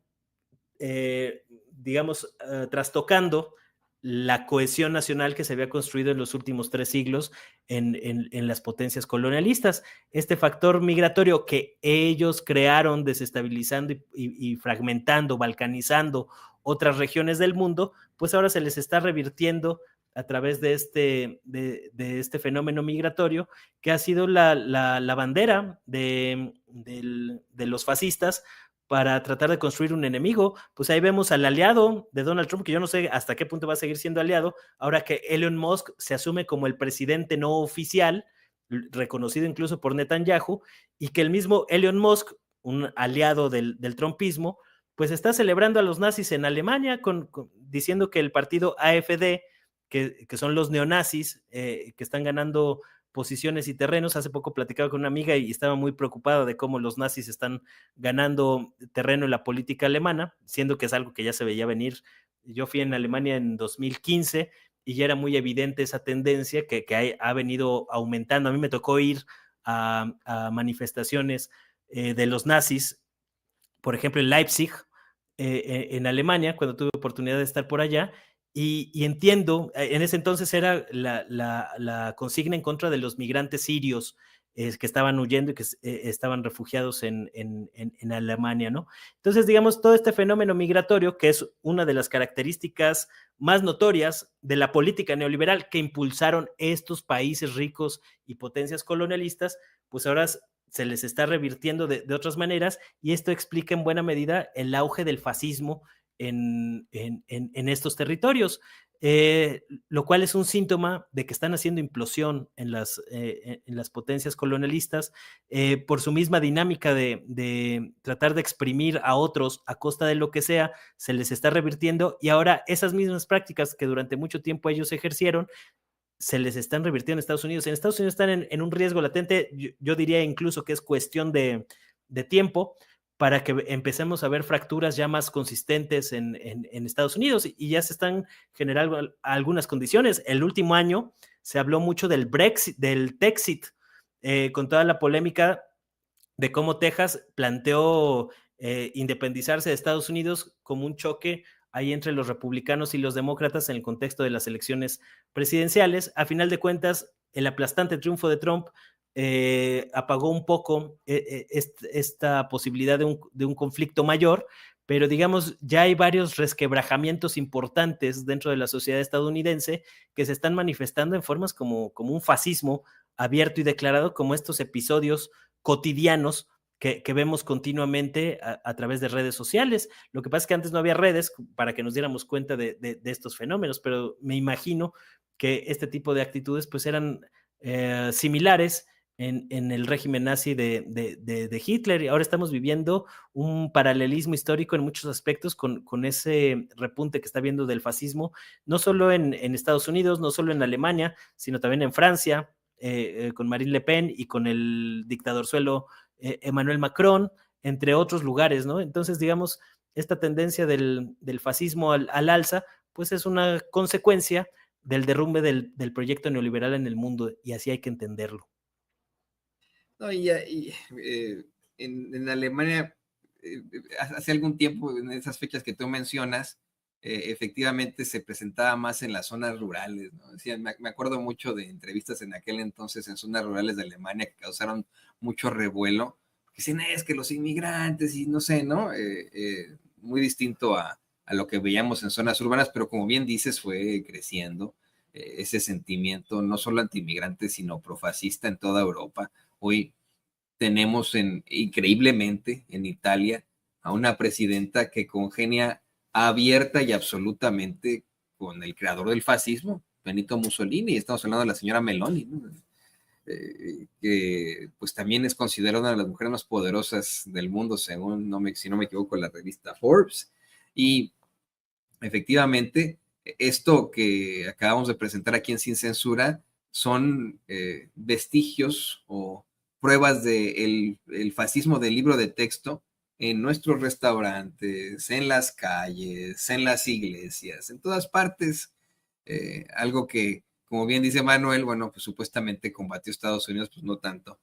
digamos, trastocando la cohesión nacional que se había construido en los últimos 3 siglos en las potencias colonialistas. Este factor migratorio que ellos crearon, desestabilizando y fragmentando, balcanizando otras regiones del mundo, pues ahora se les está revirtiendo a través de este fenómeno migratorio, que ha sido la bandera de los fascistas para tratar de construir un enemigo. Pues ahí vemos al aliado de Donald Trump, que yo no sé hasta qué punto va a seguir siendo aliado, ahora que Elon Musk se asume como el presidente no oficial reconocido incluso por Netanyahu, y que el mismo Elon Musk, un aliado del trumpismo, pues está celebrando a los nazis en Alemania, diciendo que el partido AfD, que son los neonazis, que están ganando posiciones y terrenos. Hace poco platicaba con una amiga y estaba muy preocupada de cómo los nazis están ganando terreno en la política alemana, siendo que es algo que ya se veía venir. Yo fui en Alemania en 2015 y ya era muy evidente esa tendencia que ha venido aumentando. A mí me tocó ir a manifestaciones de los nazis, por ejemplo, en Leipzig, en Alemania, cuando tuve oportunidad de estar por allá, y entiendo, en ese entonces era la consigna en contra de los migrantes sirios que estaban huyendo y que estaban refugiados en Alemania, ¿no? Entonces, digamos, todo este fenómeno migratorio, que es una de las características más notorias de la política neoliberal que impulsaron estos países ricos y potencias colonialistas, pues ahora se les está revirtiendo de otras maneras, y esto explica en buena medida el auge del fascismo en estos territorios, lo cual es un síntoma de que están haciendo implosión en las potencias colonialistas por su misma dinámica de tratar de exprimir a otros a costa de lo que sea. Se les está revirtiendo, y ahora esas mismas prácticas que durante mucho tiempo ellos ejercieron se les están revirtiendo en Estados Unidos. En Estados Unidos están en un riesgo latente. Yo diría incluso que es cuestión de tiempo para que empecemos a ver fracturas ya más consistentes en Estados Unidos, y ya se están generando algunas condiciones. El último año se habló mucho del Brexit, del Texit, con toda la polémica de cómo Texas planteó independizarse de Estados Unidos como un choque ahí entre los republicanos y los demócratas en el contexto de las elecciones presidenciales. A final de cuentas, el aplastante triunfo de Trump apagó un poco esta posibilidad de un conflicto mayor, pero digamos, ya hay varios resquebrajamientos importantes dentro de la sociedad estadounidense que se están manifestando en formas como un fascismo abierto y declarado, como estos episodios cotidianos que vemos continuamente a través de redes sociales. Lo que pasa es que antes no había redes para que nos diéramos cuenta de estos fenómenos, pero me imagino que este tipo de actitudes pues eran similares en el régimen nazi de Hitler, y ahora estamos viviendo un paralelismo histórico en muchos aspectos con ese repunte que está viendo del fascismo, no solo en Estados Unidos, no solo en Alemania, sino también en Francia, con Marine Le Pen y con el dictadorzuelo Emmanuel Macron, entre otros lugares, ¿no? Entonces, digamos, esta tendencia del fascismo al alza, pues es una consecuencia del derrumbe del proyecto neoliberal en el mundo, y así hay que entenderlo. No, en Alemania, hace algún tiempo, en esas fechas que tú mencionas, efectivamente se presentaba más en las zonas rurales, ¿no? Decía, me acuerdo mucho de entrevistas en aquel entonces en zonas rurales de Alemania que causaron mucho revuelo. Dicen, es que los inmigrantes y no sé, ¿no? Muy distinto a lo que veíamos en zonas urbanas, pero como bien dices, fue creciendo ese sentimiento, no solo antiinmigrante, sino profascista en toda Europa. Hoy tenemos increíblemente en Italia a una presidenta que congenia abierta y absolutamente con el creador del fascismo, Benito Mussolini, y estamos hablando de la señora Meloni, ¿no? Que pues también es considerada una de las mujeres más poderosas del mundo, según, si no me equivoco, la revista Forbes. Y efectivamente, esto que acabamos de presentar aquí en Sin Censura son vestigios o pruebas del fascismo del libro de texto en nuestros restaurantes, en las calles, en las iglesias, en todas partes. Algo que, como bien dice Manuel, bueno, pues supuestamente combatió Estados Unidos, pues no tanto.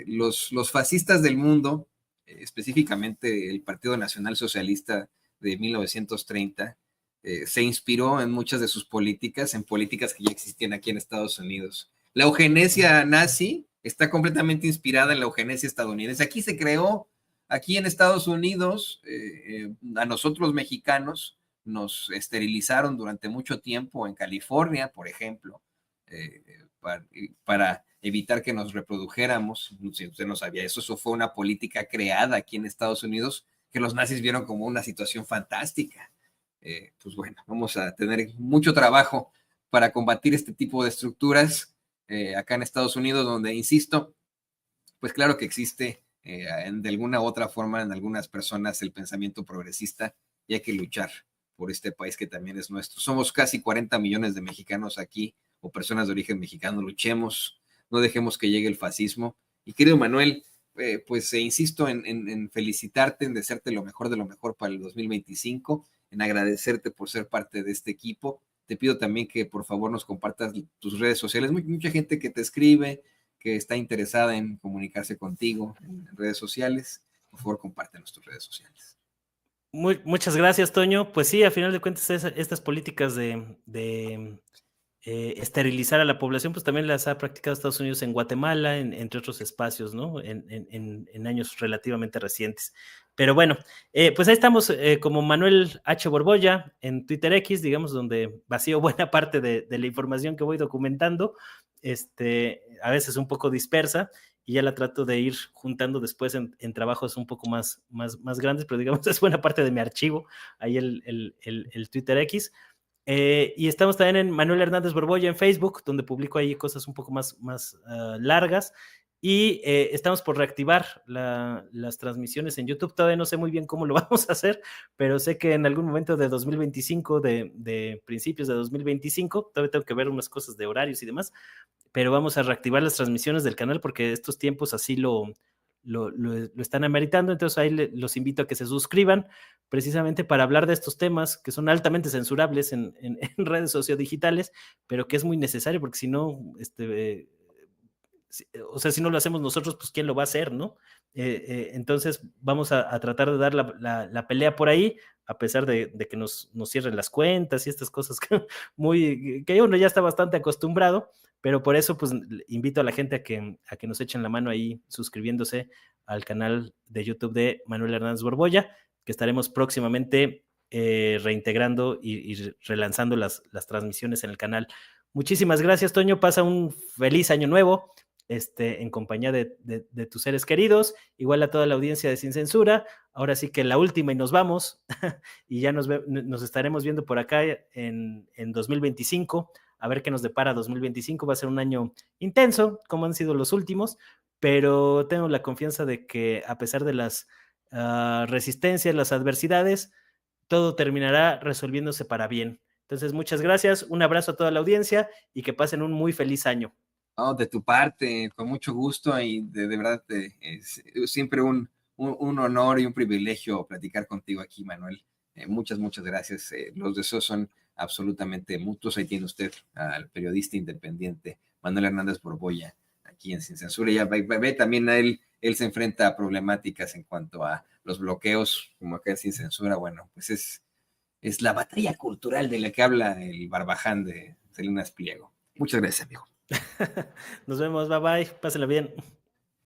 Los fascistas del mundo, específicamente el Partido Nacional Socialista de 1930, se inspiró en muchas de sus políticas, en políticas que ya existían aquí en Estados Unidos. La eugenesia nazi está completamente inspirada en la eugenesia estadounidense. Aquí se creó, aquí en Estados Unidos, a nosotros mexicanos nos esterilizaron durante mucho tiempo en California, por ejemplo, para evitar que nos reprodujéramos. Si usted no sabía eso fue una política creada aquí en Estados Unidos que los nazis vieron como una situación fantástica. Pues bueno, vamos a tener mucho trabajo para combatir este tipo de estructuras acá en Estados Unidos, donde, insisto, pues claro que existe de alguna u otra forma en algunas personas el pensamiento progresista y hay que luchar por este país que también es nuestro. Somos casi 40 millones de mexicanos aquí o personas de origen mexicano. Luchemos, no dejemos que llegue el fascismo. Y querido Manuel, pues insisto en felicitarte, en desearte lo mejor de lo mejor para el 2025, en agradecerte por ser parte de este equipo. Te pido también que por favor nos compartas tus redes sociales. Mucha gente que te escribe, que está interesada en comunicarse contigo en redes sociales, por favor compártenos tus redes sociales. Muchas gracias, Toño. Pues sí, a final de cuentas, estas políticas de esterilizar a la población, pues también las ha practicado Estados Unidos en Guatemala, entre otros espacios, ¿no? En años relativamente recientes. Pero bueno, pues ahí estamos como Manuel H. Borbolla en Twitter X, digamos, donde vacío buena parte de la información que voy documentando, a veces un poco dispersa, y ya la trato de ir juntando después en trabajos un poco más grandes, pero digamos es buena parte de mi archivo, ahí el Twitter X. Y estamos también en Manuel Hernández Borbolla en Facebook, donde publico ahí cosas un poco más largas. Y estamos por reactivar las transmisiones en YouTube. Todavía no sé muy bien cómo lo vamos a hacer, pero sé que en algún momento de 2025, de principios de 2025, todavía tengo que ver unas cosas de horarios y demás, pero vamos a reactivar las transmisiones del canal porque estos tiempos así lo están ameritando. Entonces ahí los invito a que se suscriban precisamente para hablar de estos temas que son altamente censurables en redes sociodigitales, pero que es muy necesario porque si no, o sea, si no lo hacemos nosotros, pues ¿quién lo va a hacer, no? Entonces vamos a tratar de dar la pelea por ahí, a pesar de que nos cierren las cuentas y estas cosas que uno ya está bastante acostumbrado, pero por eso pues invito a la gente a que nos echen la mano ahí suscribiéndose al canal de YouTube de Manuel Hernández Borbolla, que estaremos próximamente reintegrando y relanzando las transmisiones en el canal. Muchísimas gracias, Toño. Pasa un feliz año nuevo. En compañía de tus seres queridos, igual a toda la audiencia de Sin Censura. Ahora sí que la última y nos vamos, y ya nos estaremos viendo por acá en 2025, a ver qué nos depara 2025. Va a ser un año intenso, como han sido los últimos, pero tengo la confianza de que a pesar de las resistencias, las adversidades, todo terminará resolviéndose para bien. Entonces, muchas gracias, un abrazo a toda la audiencia y que pasen un muy feliz año. Oh, de tu parte, con mucho gusto y de verdad es siempre un honor y un privilegio platicar contigo aquí, Manuel. Muchas gracias. Los deseos son absolutamente mutuos. Ahí tiene usted al periodista independiente Manuel Hernández Borbolla, aquí en Sin Censura. Ya ve también a él se enfrenta a problemáticas en cuanto a los bloqueos, como acá en Sin Censura. Bueno, pues es la batalla cultural de la que habla el Barbaján de Salinas Pliego. Muchas gracias, amigo. Nos vemos, bye bye, pásenla bien.